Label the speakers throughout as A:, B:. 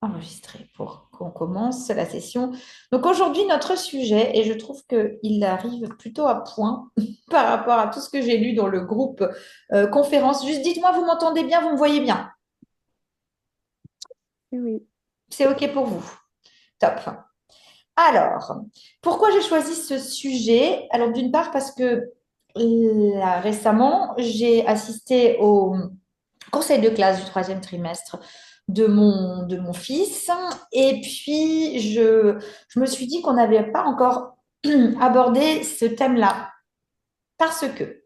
A: Enregistré pour qu'on commence la session. Donc aujourd'hui, notre sujet, et je trouve qu'il arrive plutôt à point par rapport à tout ce que j'ai lu dans le groupe conférence. Juste dites-moi, vous m'entendez bien, vous me voyez bien.
B: Oui, oui.
A: C'est OK pour vous. Top. Alors, pourquoi j'ai choisi ce sujet? Alors d'une part parce que là, récemment, j'ai assisté au conseil de classe du troisième trimestre de mon fils. Et puis, je me suis dit qu'on n'avait pas encore abordé ce thème-là. Parce que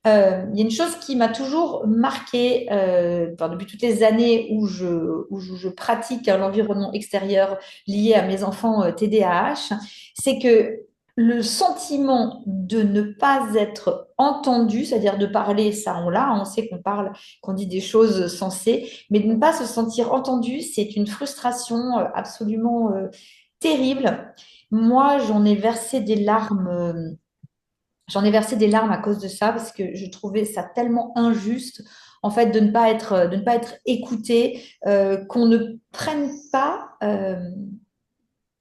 A: il y a une chose qui m'a toujours marquée enfin, depuis toutes les années où je pratique l'environnement extérieur lié à mes enfants TDAH, c'est que le sentiment de ne pas être entendu, c'est-à-dire de parler, ça on l'a, on sait qu'on parle, qu'on dit des choses sensées, mais de ne pas se sentir entendu, c'est une frustration absolument terrible. Moi, j'en ai versé des larmes à cause de ça parce que je trouvais ça tellement injuste en fait de ne pas être écouté, qu'on ne prenne pas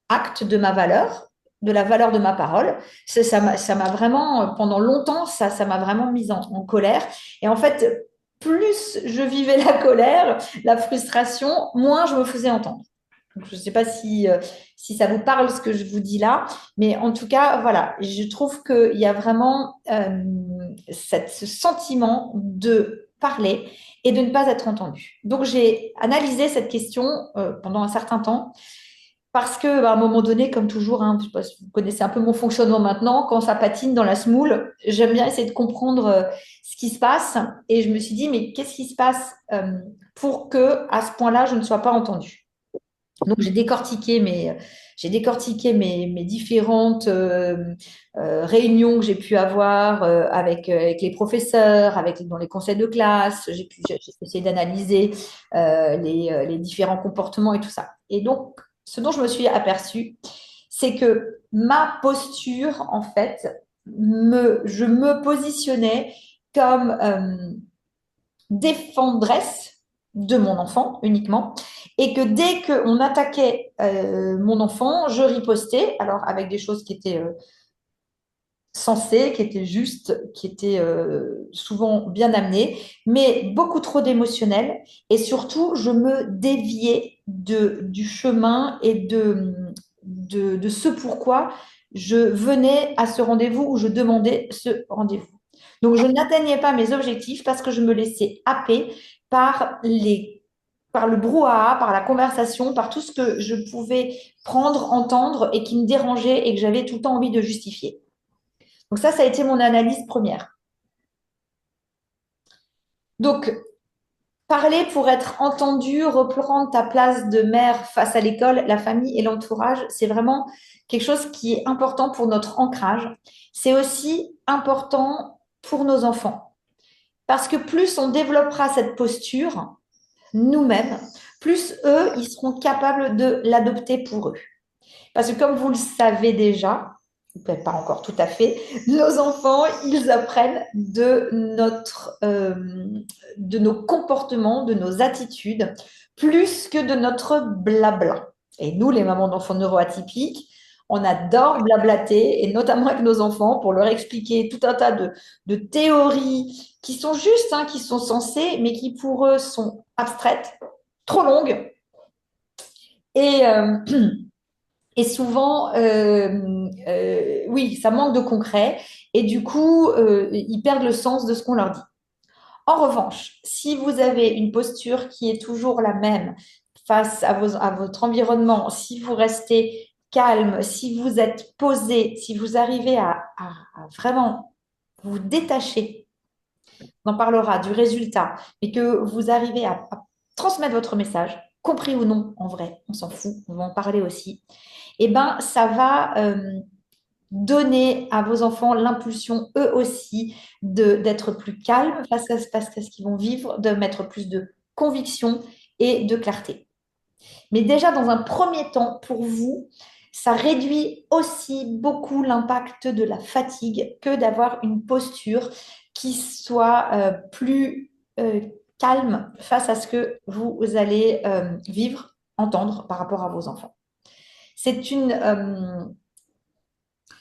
A: acte de ma valeur, de la valeur de ma parole. Ça m'a vraiment, pendant longtemps, ça m'a vraiment mise en colère. Et en fait, plus je vivais la colère, la frustration, moins je me faisais entendre. Donc, je ne sais pas si ça vous parle ce que je vous dis là, mais en tout cas, voilà, je trouve qu'il y a vraiment ce sentiment de parler et de ne pas être entendu. Donc, j'ai analysé cette question pendant un certain temps parce que, bah, à un moment donné, comme toujours, hein, je sais pas si vous connaissez un peu mon fonctionnement maintenant, quand ça patine dans la semoule, j'aime bien essayer de comprendre ce qui se passe. Et je me suis dit, mais qu'est-ce qui se passe pour que, à ce point-là, je ne sois pas entendue? Donc, j'ai décortiqué mes différentes réunions que j'ai pu avoir avec les professeurs, dans les conseils de classe. J'ai essayé d'analyser les différents comportements et tout ça. Et donc, ce dont je me suis aperçue, c'est que ma posture, en fait, je me positionnais comme défendresse de mon enfant uniquement, et que dès qu'on attaquait mon enfant, je ripostais, alors avec des choses qui étaient sensées, qui étaient justes, qui étaient souvent bien amenées, mais beaucoup trop d'émotionnel, et surtout, je me déviais du chemin et de ce pourquoi je venais à ce rendez-vous ou je demandais ce rendez-vous. Donc, je n'atteignais pas mes objectifs parce que je me laissais happer par par le brouhaha, par la conversation, par tout ce que je pouvais prendre, entendre et qui me dérangeait et que j'avais tout le temps envie de justifier. Donc ça a été mon analyse première. Donc, parler pour être entendu, reprendre ta place de mère face à l'école, la famille et l'entourage, c'est vraiment quelque chose qui est important pour notre ancrage. C'est aussi important pour nos enfants. Parce que plus on développera cette posture, nous-mêmes, plus eux, ils seront capables de l'adopter pour eux. Parce que comme vous le savez déjà, peut-être pas encore tout à fait, nos enfants, ils apprennent de nos comportements, de nos attitudes, plus que de notre blabla. Et nous, les mamans d'enfants neuroatypiques, on adore blablater, et notamment avec nos enfants, pour leur expliquer tout un tas de théories qui sont justes, hein, qui sont sensées, mais qui pour eux sont abstraites, trop longues. Et, et souvent, oui, ça manque de concret et du coup, ils perdent le sens de ce qu'on leur dit. En revanche, si vous avez une posture qui est toujours la même face à votre environnement, si vous restez calme, si vous êtes posé, si vous arrivez à vraiment vous détacher, on en parlera du résultat, mais que vous arrivez à transmettre votre message, compris ou non, en vrai, on s'en fout, on va en parler aussi, eh ben, ça va donner à vos enfants l'impulsion, eux aussi, d'être plus calmes face à ce qu'ils vont vivre, de mettre plus de conviction et de clarté. Mais déjà, dans un premier temps, pour vous, ça réduit aussi beaucoup l'impact de la fatigue que d'avoir une posture qui soit plus calme face à ce que vous allez vivre. entendre par rapport à vos enfants. C'est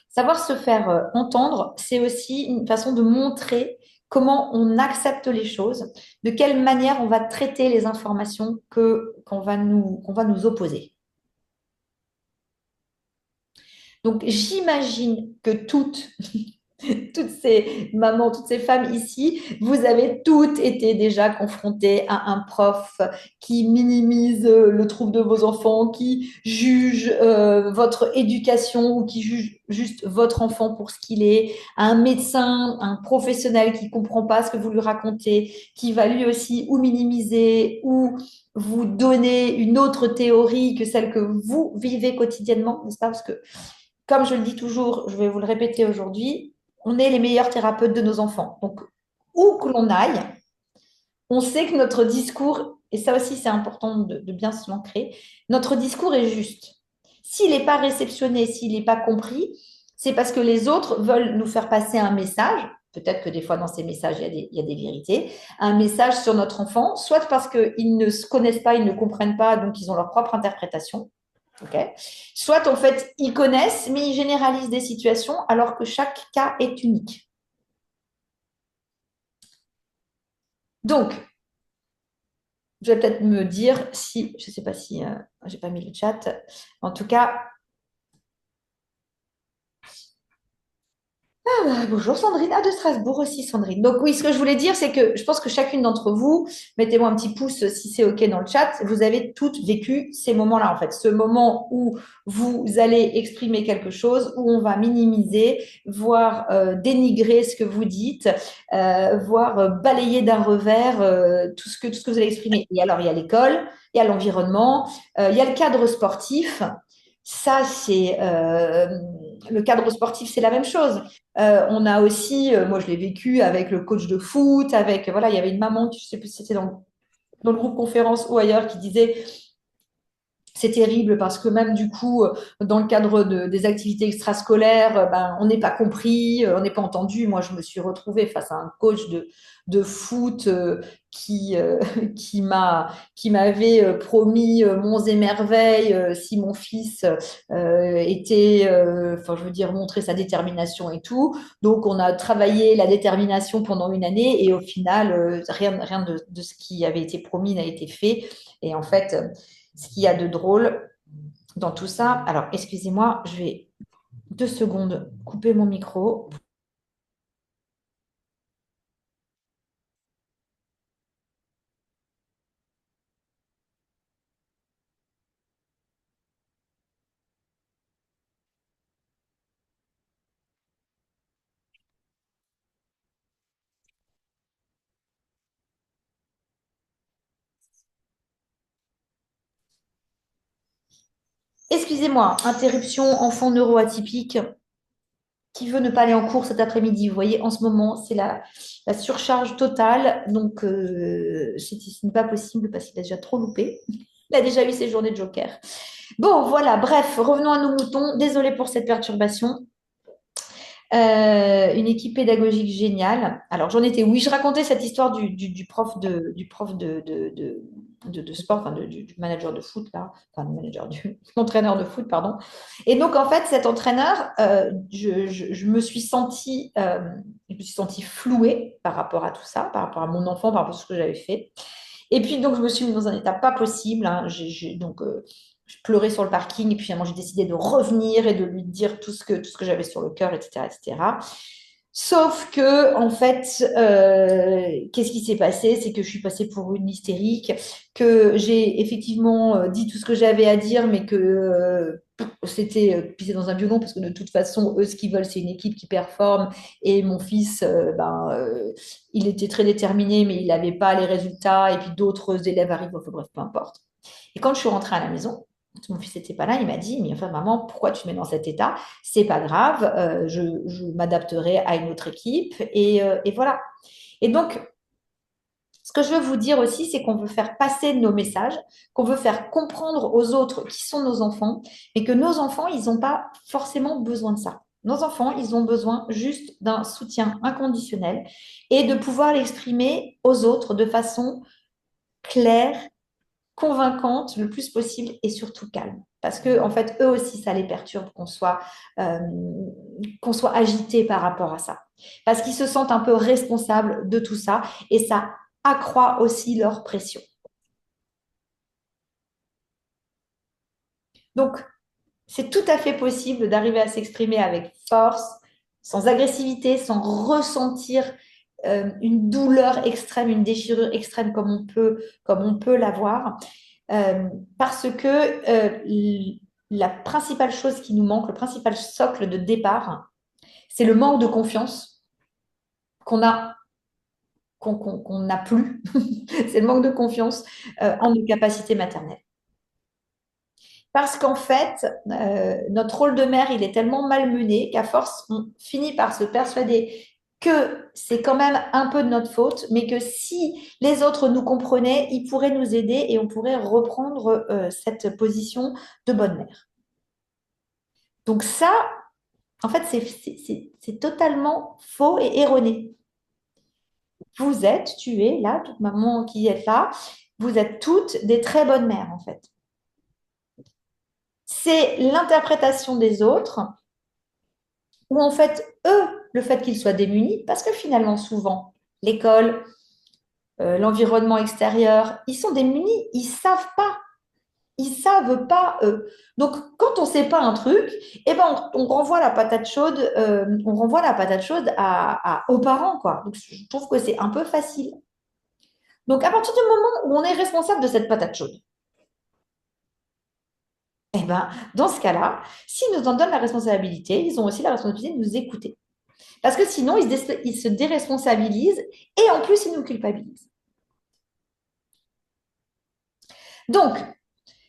A: savoir se faire entendre, c'est aussi une façon de montrer comment on accepte les choses, de quelle manière on va traiter les informations qu'on va nous opposer. Donc, j'imagine que toutes ces mamans, toutes ces femmes ici, vous avez toutes été déjà confrontées à un prof qui minimise le trouble de vos enfants, qui juge votre éducation ou qui juge juste votre enfant pour ce qu'il est, à un médecin, un professionnel qui comprend pas ce que vous lui racontez, qui va lui aussi ou minimiser ou vous donner une autre théorie que celle que vous vivez quotidiennement, n'est-ce pas? Parce que comme je le dis toujours, je vais vous le répéter aujourd'hui, on est les meilleurs thérapeutes de nos enfants. Donc, où que l'on aille, on sait que notre discours, et ça aussi c'est important de bien se l'ancrer, notre discours est juste. S'il n'est pas réceptionné, s'il n'est pas compris, c'est parce que les autres veulent nous faire passer un message. Peut-être que des fois dans ces messages, il y a des vérités. Un message sur notre enfant, soit parce qu'ils ne se connaissent pas, ils ne comprennent pas, donc ils ont leur propre interprétation. Okay. Soit en fait, ils connaissent, mais ils généralisent des situations alors que chaque cas est unique. Donc, je vais peut-être me dire si, je ne sais pas si j'ai pas mis le chat, en tout cas, bonjour Sandrine, de Strasbourg aussi Sandrine. Donc oui, ce que je voulais dire, c'est que je pense que chacune d'entre vous, mettez-moi un petit pouce si c'est OK dans le chat, vous avez toutes vécu ces moments-là en fait. Ce moment où vous allez exprimer quelque chose, où on va minimiser, voire dénigrer ce que vous dites, voire balayer d'un revers tout ce que vous allez exprimer. Et alors, il y a l'école, il y a l'environnement, il y a le cadre sportif. Ça, c'est le cadre sportif, c'est la même chose. On a aussi, moi je l'ai vécu avec le coach de foot, avec, voilà, il y avait une maman, je ne sais plus si c'était dans le groupe conférence ou ailleurs, qui disait c'est terrible parce que même du coup, dans le cadre des activités extrascolaires, ben, on n'est pas compris, on n'est pas entendu. Moi, je me suis retrouvée face à un coach de foot qui, qui m'avait promis monts et merveilles si mon fils était, enfin, je veux dire, montrer sa détermination et tout. Donc, on a travaillé la détermination pendant une année et au final, rien de ce qui avait été promis n'a été fait. Et en fait, ce qu'il y a de drôle dans tout ça, alors excusez-moi, je vais 2 secondes couper mon micro. Excusez-moi, interruption enfant neuroatypique qui veut ne pas aller en cours cet après-midi. Vous voyez, en ce moment, c'est la surcharge totale. Donc, ce n'est pas possible parce qu'il a déjà trop loupé. Il a déjà eu ses journées de joker. Bon, voilà, bref, revenons à nos moutons. Désolée pour cette perturbation. Une équipe pédagogique géniale. Alors, j'en étais, oui, je racontais cette histoire du prof de sport, enfin, du manager de foot, là, enfin, du manager, du entraîneur de foot, pardon. Et donc, en fait, cet entraîneur, je me suis sentie flouée par rapport à tout ça, par rapport à mon enfant, par rapport à ce que j'avais fait. Et puis, donc, je me suis mise dans un état pas possible, hein. Donc, je pleurais sur le parking et puis finalement j'ai décidé de revenir et de lui dire tout ce que j'avais sur le cœur, etc., etc. Sauf que, en fait, qu'est-ce qui s'est passé? C'est que je suis passée pour une hystérique, que j'ai effectivement dit tout ce que j'avais à dire, mais que c'était pisser dans un violon, parce que de toute façon, eux, ce qu'ils veulent, c'est une équipe qui performe. Et mon fils, il était très déterminé, mais il n'avait pas les résultats. Et puis d'autres élèves arrivent, enfin, bref, peu importe. Et quand je suis rentrée à la maison, mon fils n'était pas là, il m'a dit, mais enfin maman, pourquoi tu te mets dans cet état? C'est pas grave, je m'adapterai à une autre équipe et voilà. Et donc, ce que je veux vous dire aussi, c'est qu'on veut faire passer nos messages, qu'on veut faire comprendre aux autres qui sont nos enfants, et que nos enfants, ils n'ont pas forcément besoin de ça. Nos enfants, ils ont besoin juste d'un soutien inconditionnel et de pouvoir l'exprimer aux autres de façon claire convaincante le plus possible et surtout calme. Parce que, en fait, eux aussi, ça les perturbe euh, qu'on soit agité par rapport à ça. Parce qu'ils se sentent un peu responsables de tout ça et ça accroît aussi leur pression. Donc, c'est tout à fait possible d'arriver à s'exprimer avec force, sans agressivité, sans ressentir une douleur extrême, une déchirure extrême comme on peut l'avoir. Euh, Parce que la principale chose qui nous manque, le principal socle de départ, c'est le manque de confiance qu'on a, qu'on n'a plus. C'est le manque de confiance en nos capacités maternelles. Parce qu'en fait, notre rôle de mère, il est tellement malmené qu'à force, on finit par se persuader que c'est quand même un peu de notre faute, mais que si les autres nous comprenaient, ils pourraient nous aider et on pourrait reprendre cette position de bonne mère. Donc ça, en fait, c'est totalement faux et erroné. Vous êtes, tu es là, toute maman qui est là, vous êtes toutes des très bonnes mères, en fait. C'est l'interprétation des autres où en fait, eux, le fait qu'ils soient démunis, parce que finalement, souvent, l'école, l'environnement extérieur, ils sont démunis, ils savent pas. Ils savent pas. Donc, quand on sait pas un truc, eh ben, on renvoie la patate chaude, on renvoie la patate chaude aux parents, quoi. Donc, je trouve que c'est un peu facile. Donc, à partir du moment où on est responsable de cette patate chaude, eh ben, dans ce cas-là, s'ils nous en donnent la responsabilité, ils ont aussi la responsabilité de nous écouter. Parce que sinon, ils se déresponsabilisent et en plus, ils nous culpabilisent. Donc,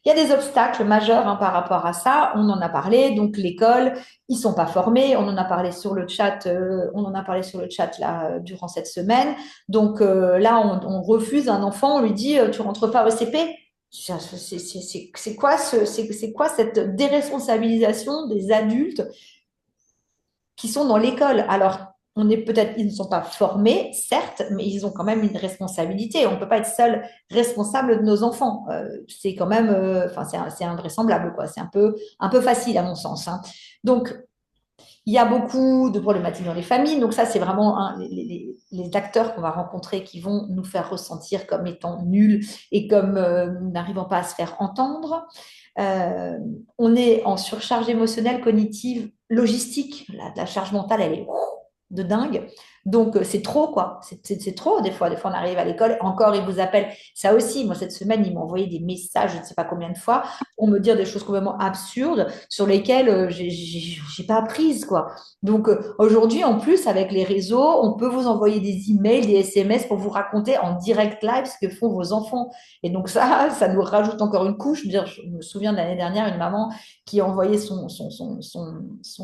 A: il y a des obstacles majeurs par rapport à ça. On en a parlé. Donc, l'école, ils sont pas formés. On en a parlé sur le chat. On en a parlé sur le chat là durant cette semaine. Donc là, on refuse un enfant. On lui dit, tu rentres pas au CP. C'est quoi c'est quoi cette déresponsabilisation des adultes qui sont dans l'école. Alors, on est peut-être, ils ne sont pas formés, certes, mais ils ont quand même une responsabilité. On ne peut pas être seul responsable de nos enfants. C'est quand même, enfin, c'est invraisemblable, quoi. C'est un peu facile à mon sens. Hein. Donc, il y a beaucoup de problématiques dans les familles. Donc, ça, c'est vraiment les acteurs qu'on va rencontrer qui vont nous faire ressentir comme étant nuls et comme n'arrivant pas à se faire entendre. Euh, on est en surcharge émotionnelle, cognitive, logistique. La charge mentale, elle est de dingue. Donc, c'est trop, quoi. C'est trop, des fois. Des fois, on arrive à l'école, encore, ils vous appellent. Ça aussi, moi, cette semaine, ils m'ont envoyé des messages, je ne sais pas combien de fois, pour me dire des choses complètement absurdes sur lesquelles j'ai pas apprise, quoi. Donc, aujourd'hui, en plus, avec les réseaux, on peut vous envoyer des emails, des SMS pour vous raconter en direct live ce que font vos enfants. Et donc, ça nous rajoute encore une couche. Je veux dire, je me souviens de l'année dernière, une maman qui a envoyé son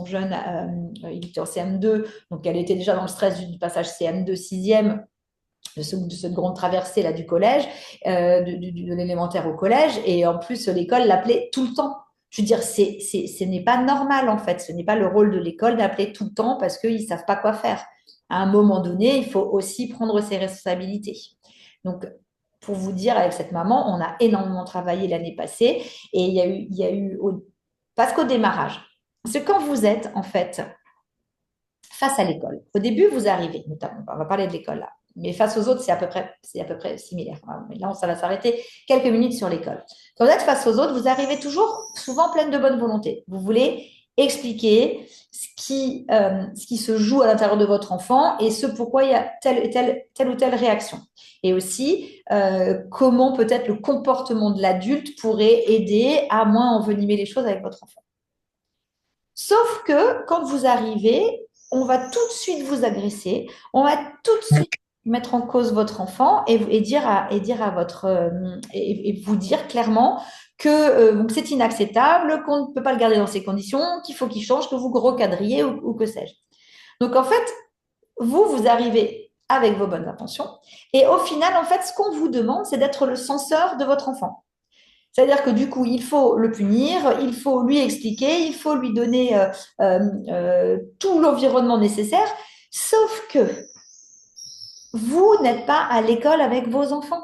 A: jeune, il était en CM2, donc elle était déjà dans le stress du passage CM2 sixième de cette grande traversée là du collège, de l'élémentaire au collège, et en plus l'école l'appelait tout le temps. Je veux dire, ce n'est pas normal en fait, ce n'est pas le rôle de l'école d'appeler tout le temps parce qu'ils ne savent pas quoi faire. À un moment donné, il faut aussi prendre ses responsabilités. Donc, pour vous dire, avec cette maman, on a énormément travaillé l'année passée et parce qu'au démarrage, c'est quand vous êtes en fait face à l'école. Au début, vous arrivez, notamment, on va parler de l'école là, mais face aux autres, c'est à peu près similaire. Mais là, ça va s'arrêter quelques minutes sur l'école. Quand vous êtes face aux autres, vous arrivez toujours souvent pleine de bonne volonté. Vous voulez expliquer ce qui se joue à l'intérieur de votre enfant et ce pourquoi il y a telle ou telle réaction. Et aussi, comment peut-être le comportement de l'adulte pourrait aider à moins envenimer les choses avec votre enfant. Sauf que quand vous arrivez, on va tout de suite vous agresser, on va tout de suite mettre en cause votre enfant et dire à votre et vous dire clairement que c'est inacceptable, qu'on ne peut pas le garder dans ces conditions, qu'il faut qu'il change, que vous recadriez ou que sais-je. Donc en fait, vous arrivez avec vos bonnes intentions et au final, en fait, ce qu'on vous demande, c'est d'être le censeur de votre enfant. C'est-à-dire que du coup, il faut le punir, il faut lui expliquer, il faut lui donner tout l'environnement nécessaire, sauf que vous n'êtes pas à l'école avec vos enfants.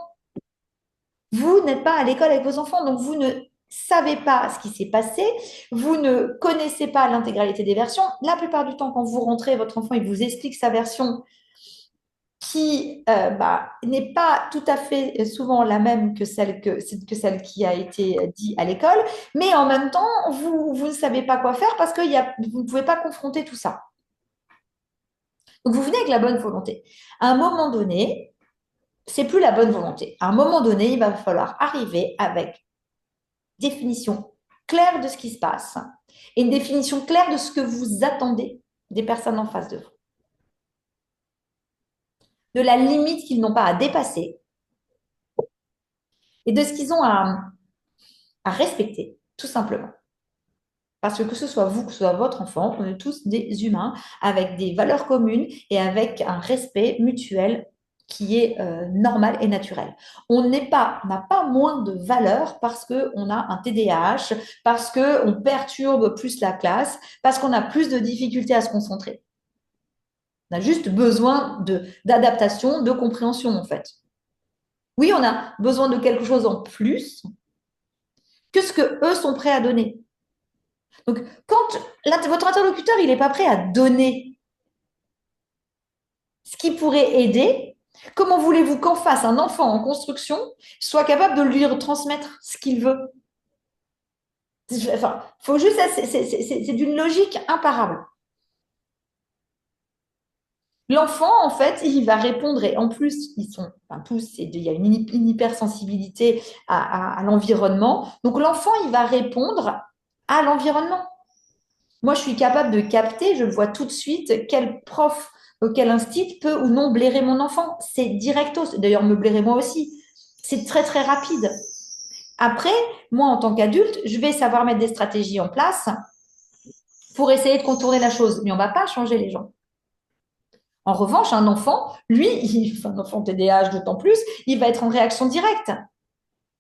A: Vous n'êtes pas à l'école avec vos enfants, donc vous ne savez pas ce qui s'est passé, vous ne connaissez pas l'intégralité des versions. La plupart du temps, quand vous rentrez, votre enfant, il vous explique sa version qui n'est pas tout à fait souvent la même que celle qui a été dite à l'école, mais en même temps, vous ne savez pas quoi faire parce que vous ne pouvez pas confronter tout ça. Donc, vous venez avec la bonne volonté. À un moment donné, c'est plus la bonne volonté. À un moment donné, il va falloir arriver avec une définition claire de ce qui se passe et une définition claire de ce que vous attendez des personnes en face de vous, de la limite qu'ils n'ont pas à dépasser et de ce qu'ils ont à respecter, tout simplement. Parce que ce soit vous, que ce soit votre enfant, on est tous des humains avec des valeurs communes et avec un respect mutuel qui est normal et naturel. On n'a pas moins de valeur parce qu'on a un TDAH, parce qu'on perturbe plus la classe, parce qu'on a plus de difficultés à se concentrer. On a juste besoin d'adaptation, de compréhension en fait. Oui, on a besoin de quelque chose en plus que ce que eux sont prêts à donner. Donc, quand votre interlocuteur, il n'est pas prêt à donner ce qui pourrait aider, comment voulez-vous qu'en face, un enfant en construction soit capable de lui transmettre ce qu'il veut? Enfin, faut juste, c'est d'une logique imparable. L'enfant, en fait, il va répondre, et en plus, ils sont, enfin, tous, il y a une hypersensibilité à l'environnement. Donc, l'enfant, il va répondre à l'environnement. Moi, je suis capable de capter, je vois tout de suite quel prof, quel instit peut ou non blairer mon enfant. C'est directo. D'ailleurs, me blairer moi aussi. C'est très, très rapide. Après, moi, en tant qu'adulte, je vais savoir mettre des stratégies en place pour essayer de contourner la chose. Mais on ne va pas changer les gens. En revanche, un enfant, lui, un enfant TDAH d'autant plus, il va être en réaction directe.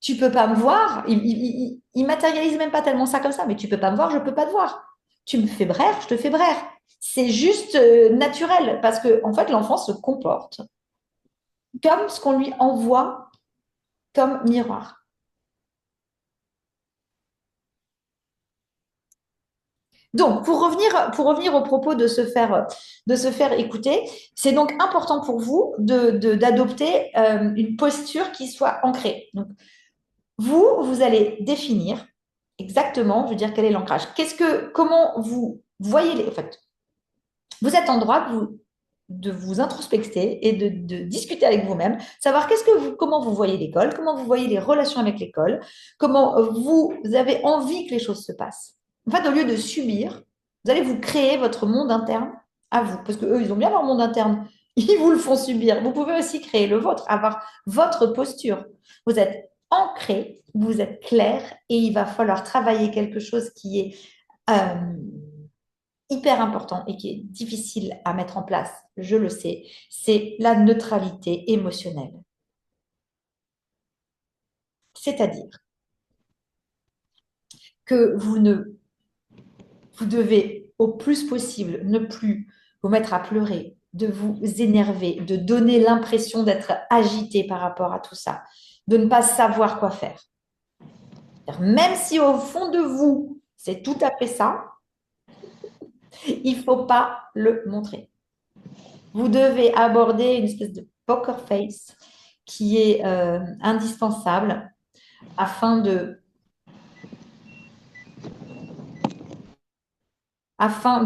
A: Tu peux pas me voir, il matérialise même pas tellement ça comme ça, mais tu peux pas me voir, je peux pas te voir. Tu me fais braire, je te fais braire. C'est juste naturel parce que en fait l'enfant se comporte comme ce qu'on lui envoie comme miroir. Donc pour revenir au propos de se faire écouter, c'est donc important pour vous d'adopter une posture qui soit ancrée. Donc vous allez définir exactement, je veux dire, quel est l'ancrage. Comment vous voyez en fait, vous êtes en droit de vous introspecter et de discuter avec vous-même, savoir comment vous voyez l'école, comment vous voyez les relations avec l'école, comment vous avez envie que les choses se passent. En fait, au lieu de subir, vous allez vous créer votre monde interne à vous, parce que eux, ils ont bien leur monde interne. Ils vous le font subir. Vous pouvez aussi créer le vôtre, avoir votre posture. Vous êtes ancré, vous êtes clair, et il va falloir travailler quelque chose qui est hyper important et qui est difficile à mettre en place, je le sais, c'est la neutralité émotionnelle. C'est-à-dire que vous devez au plus possible ne plus vous mettre à pleurer, de vous énerver, de donner l'impression d'être agité par rapport à tout ça, de ne pas savoir quoi faire. Même si au fond de vous, c'est tout à fait ça, il ne faut pas le montrer. Vous devez aborder une espèce de poker face qui est indispensable afin de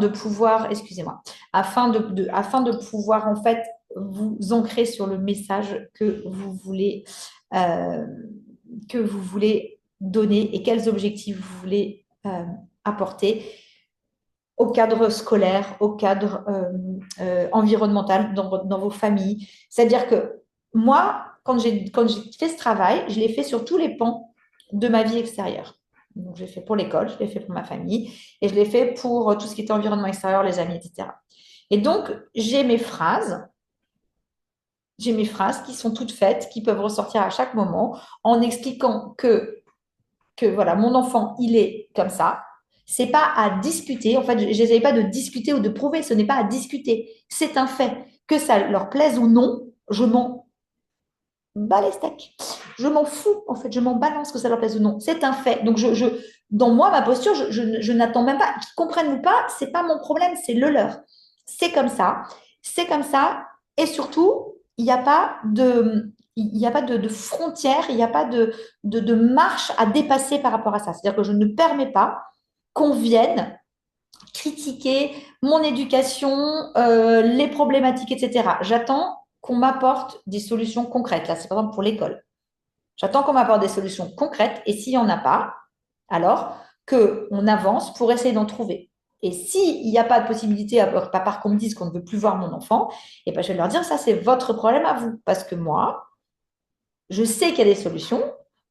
A: pouvoir, excusez-moi, afin de pouvoir en fait vous ancrer sur le message euh, que vous voulez donner et quels objectifs vous voulez apporter au cadre scolaire, au cadre environnemental, dans vos familles. C'est-à-dire que moi, quand j'ai fait ce travail, je l'ai fait sur tous les pans de ma vie extérieure. Donc, je l'ai fait pour l'école, je l'ai fait pour ma famille et je l'ai fait pour tout ce qui était environnement extérieur, les amis, etc. Et donc, j'ai mes phrases qui sont toutes faites, qui peuvent ressortir à chaque moment en expliquant que voilà, mon enfant, il est comme ça. C'est pas à discuter. En fait, je n'essaye pas de discuter ou de prouver. Ce n'est pas à discuter. C'est un fait. Que ça leur plaise ou non, je m'en bats les steaks. je m'en fous, en fait, je m'en balance que ça leur plaise ou non. C'est un fait. Donc, dans moi, ma posture, je n'attends même pas. Qu'ils comprennent ou pas, c'est pas mon problème, c'est le leur. C'est comme ça. C'est comme ça. Et surtout, il n'y a pas de frontière, il n'y a pas de marche à dépasser par rapport à ça. C'est-à-dire que je ne permets pas qu'on vienne critiquer mon éducation, les problématiques, etc. J'attends qu'on m'apporte des solutions concrètes. Là, c'est par exemple pour l'école. J'attends qu'on m'apporte des solutions concrètes et s'il n'y en a pas, alors qu'on avance pour essayer d'en trouver. Et s'il n'y a pas de possibilité, à part qu'on me dise qu'on ne veut plus voir mon enfant, et ben je vais leur dire, ça c'est votre problème à vous. Parce que moi, je sais qu'il y a des solutions.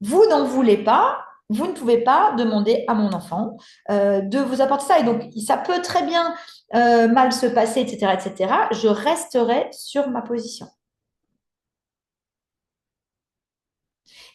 A: Vous n'en voulez pas. Vous ne pouvez pas demander à mon enfant de vous apporter ça. Et donc, ça peut très bien mal se passer, etc., etc. Je resterai sur ma position.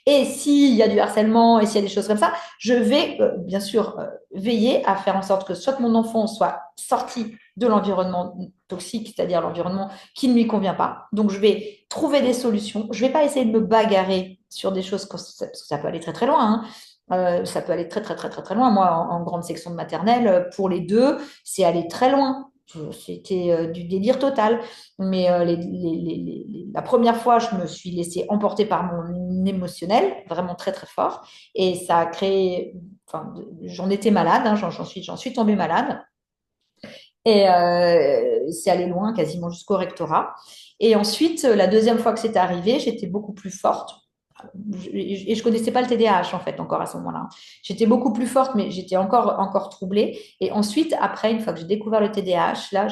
A: Et s'il y a du harcèlement et s'il y a des choses comme ça, je vais bien sûr veiller à faire en sorte que soit mon enfant soit sorti de l'environnement toxique, c'est-à-dire l'environnement qui ne lui convient pas. Donc, je vais trouver des solutions. Je ne vais pas essayer de me bagarrer sur des choses, parce que ça peut aller très très loin. Hein. Ça peut aller très très très très très loin. Moi, en grande section de maternelle, pour les deux, c'est aller très loin. C'était du délire total. Mais la première fois, je me suis laissée emporter par mon émotionnel, vraiment très très fort. Et ça a créé, enfin, j'en étais malade, hein, j'en suis tombée malade. Et c'est allé loin, quasiment jusqu'au rectorat. Et ensuite, la deuxième fois que c'est arrivé, j'étais beaucoup plus forte. Et je connaissais pas le TDAH en fait encore à ce moment-là. J'étais beaucoup plus forte, mais j'étais encore troublée. Et ensuite, après, une fois que j'ai découvert le TDAH, là,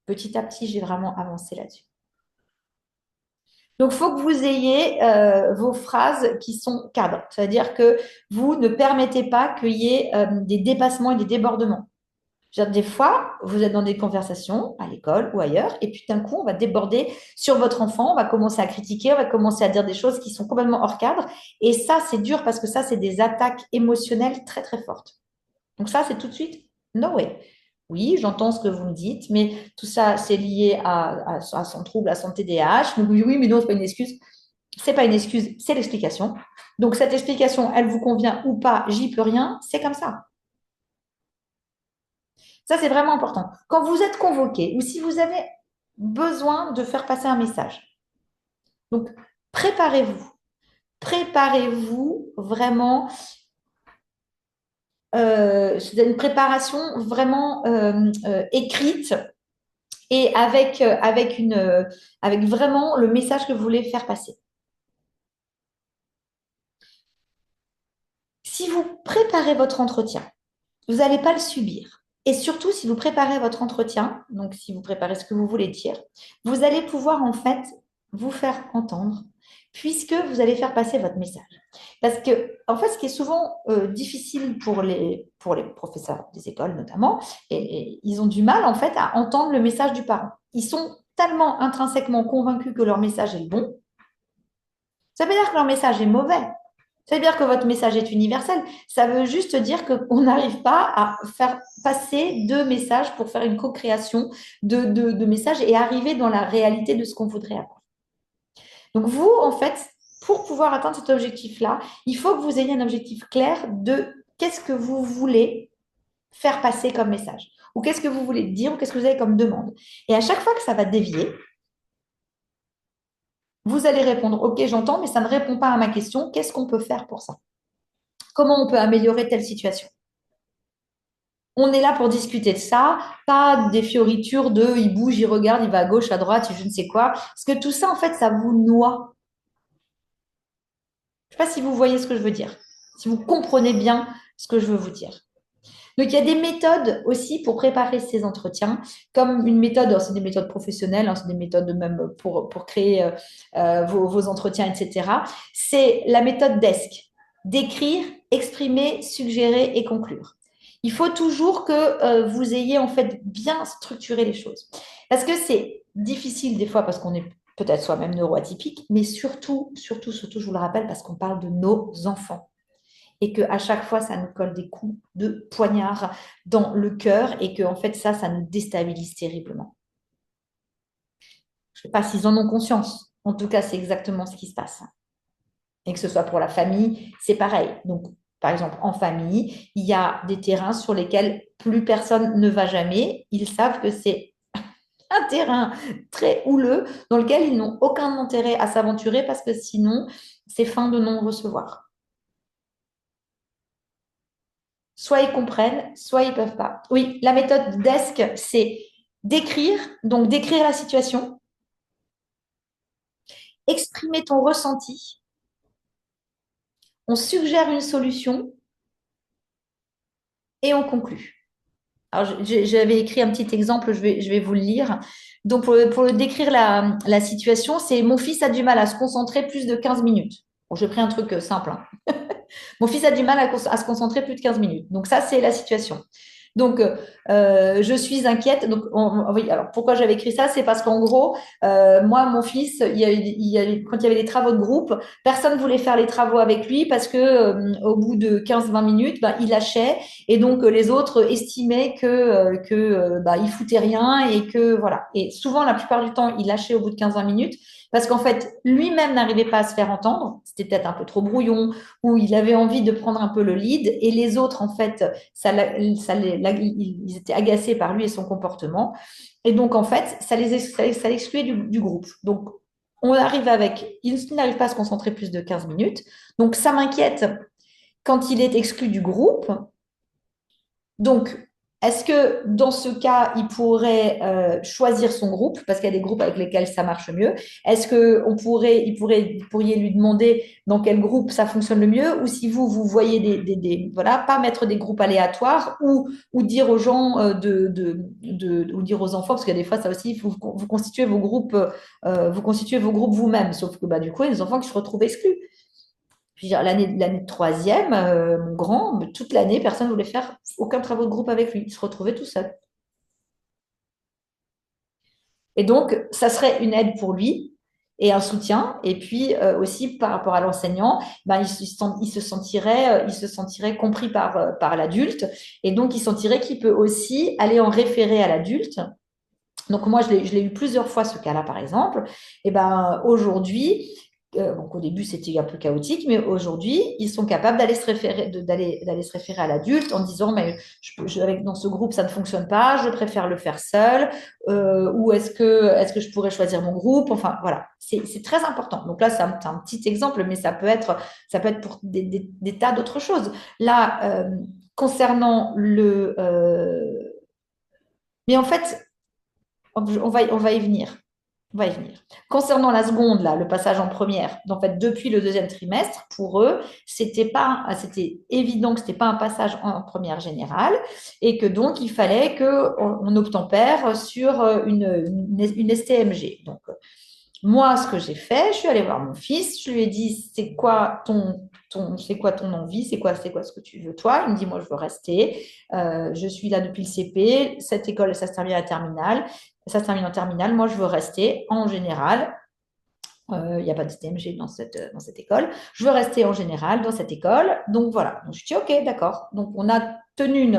A: petit à petit, j'ai vraiment avancé là-dessus. Donc, il faut que vous ayez vos phrases qui sont cadres. C'est-à-dire que vous ne permettez pas qu'il y ait des dépassements et des débordements. Des fois, vous êtes dans des conversations à l'école ou ailleurs, et puis d'un coup, on va déborder sur votre enfant, on va commencer à critiquer, on va commencer à dire des choses qui sont complètement hors cadre. Et ça, c'est dur parce que ça, c'est des attaques émotionnelles très, très fortes. Donc ça, c'est tout de suite, no way. Oui, j'entends ce que vous me dites, mais tout ça, c'est lié à son trouble, à son TDAH. Donc oui, mais non, c'est pas une excuse. C'est pas une excuse, c'est l'explication. Donc cette explication, elle vous convient ou pas, j'y peux rien, c'est comme ça. Ça, c'est vraiment important. Quand vous êtes convoqué ou si vous avez besoin de faire passer un message, donc préparez-vous. Préparez-vous vraiment. C'est une préparation vraiment écrite et avec vraiment le message que vous voulez faire passer. Si vous préparez votre entretien, vous n'allez pas le subir. Et surtout, si vous préparez votre entretien, donc si vous préparez ce que vous voulez dire, vous allez pouvoir en fait vous faire entendre puisque vous allez faire passer votre message. Parce que, en fait, ce qui est souvent difficile pour les professeurs des écoles notamment, et ils ont du mal en fait à entendre le message du parent. Ils sont tellement intrinsèquement convaincus que leur message est le bon. Ça veut dire que leur message est mauvais. Ça veut dire que votre message est universel. Ça veut juste dire qu'on n'arrive pas à faire passer deux messages pour faire une co-création de messages et arriver dans la réalité de ce qu'on voudrait avoir. Donc vous, en fait, pour pouvoir atteindre cet objectif-là, il faut que vous ayez un objectif clair de qu'est-ce que vous voulez faire passer comme message ou qu'est-ce que vous voulez dire ou qu'est-ce que vous avez comme demande. Et à chaque fois que ça va dévier, vous allez répondre, OK, j'entends, mais ça ne répond pas à ma question. Qu'est-ce qu'on peut faire pour ça? Comment on peut améliorer telle situation? On est là pour discuter de ça, pas des fioritures de il bouge, il regarde, il va à gauche, à droite, je ne sais quoi. Parce que tout ça, en fait, ça vous noie. Je ne sais pas si vous voyez ce que je veux dire, si vous comprenez bien ce que je veux vous dire. Donc, il y a des méthodes aussi pour préparer ces entretiens, comme une méthode, alors c'est des méthodes professionnelles, hein, c'est des méthodes même pour créer vos entretiens, etc. C'est la méthode DESC, d'écrire, exprimer, suggérer et conclure. Il faut toujours que vous ayez en fait bien structuré les choses. Parce que c'est difficile des fois parce qu'on est peut-être soi-même neuroatypique, mais surtout, surtout, surtout, je vous le rappelle, parce qu'on parle de nos enfants et qu'à chaque fois, ça nous colle des coups de poignard dans le cœur et que en fait, ça nous déstabilise terriblement. Je ne sais pas s'ils en ont conscience. En tout cas, c'est exactement ce qui se passe. Et que ce soit pour la famille, c'est pareil. Donc, par exemple, en famille, il y a des terrains sur lesquels plus personne ne va jamais. Ils savent que c'est un terrain très houleux dans lequel ils n'ont aucun intérêt à s'aventurer parce que sinon, c'est fin de non-recevoir. Soit ils comprennent, soit ils peuvent pas. Oui, la méthode DESC, c'est d'écrire, donc décrire la situation, exprimer ton ressenti, on suggère une solution et on conclut. Alors, j'avais écrit un petit exemple, je vais vous le lire. Donc, pour décrire la situation, c'est mon fils a du mal à se concentrer plus de 15 minutes. Bon, j'ai pris un truc simple, hein. Mon fils a du mal à se concentrer plus de 15 minutes. Donc, ça, c'est la situation. Donc, je suis inquiète. Donc, oui, alors pourquoi j'avais écrit ça? C'est parce qu'en gros, moi, mon fils, quand il y avait des travaux de groupe, personne ne voulait faire les travaux avec lui parce que au bout de 15-20 minutes, bah, il lâchait. Et donc, les autres estimaient que bah, il foutait rien et que voilà. Et souvent, la plupart du temps, il lâchait au bout de 15-20 minutes parce qu'en fait, lui-même n'arrivait pas à se faire entendre. C'était peut-être un peu trop brouillon ou il avait envie de prendre un peu le lead. Et les autres, en fait, ils étaient agacés par lui et son comportement. Et donc, en fait, ça l'excluait du groupe. Donc, on arrive avec, il n'arrive pas à se concentrer plus de 15 minutes. Donc, ça m'inquiète quand il est exclu du groupe. Donc, est-ce que dans ce cas, il pourrait choisir son groupe, parce qu'il y a des groupes avec lesquels ça marche mieux? Est-ce que vous pourriez lui demander dans quel groupe ça fonctionne le mieux, ou si vous voyez voilà, pas mettre des groupes aléatoires, ou dire aux gens ou dire aux enfants, parce que des fois ça aussi, vous constituez vos groupes, vous constituez vos groupes vous-même, sauf que bah, du coup, il y a des enfants qui se retrouvent exclus. Puis l'année de troisième, mon grand, toute l'année, personne ne voulait faire aucun travaux de groupe avec lui. Il se retrouvait tout seul. Et donc, ça serait une aide pour lui et un soutien. Et puis aussi par rapport à l'enseignant, ben, il se sentirait compris par l'adulte. Et donc, il sentirait qu'il peut aussi aller en référer à l'adulte. Donc moi, je l'ai eu plusieurs fois ce cas-là, par exemple. Et ben aujourd'hui, donc au début c'était un peu chaotique, mais aujourd'hui ils sont capables d'aller se référer, d'aller se référer à l'adulte en disant mais dans ce groupe ça ne fonctionne pas, je préfère le faire seul, ou est-ce que je pourrais choisir mon groupe? Enfin voilà, c'est très important. Donc là c'est un petit exemple, mais ça peut être pour des tas d'autres choses. Là concernant mais en fait on va y venir. On va y venir. Concernant la seconde, là, le passage en première, en fait, depuis le deuxième trimestre, pour eux, c'était évident que c'était pas un passage en première générale et que donc il fallait qu'on obtempère sur une STMG. Donc, moi, ce que j'ai fait, je suis allée voir mon fils, je lui ai dit, c'est quoi ton envie, c'est quoi ce que tu veux toi? Il me dit, moi, je veux rester. Je suis là depuis le CP. Cette école, ça se termine à la terminale. Ça se termine en terminale. Moi, je veux rester en général. Il n'y a pas de STMG dans cette école. Je veux rester en général dans cette école. Donc voilà. Donc, je dis OK, d'accord. Donc on a tenu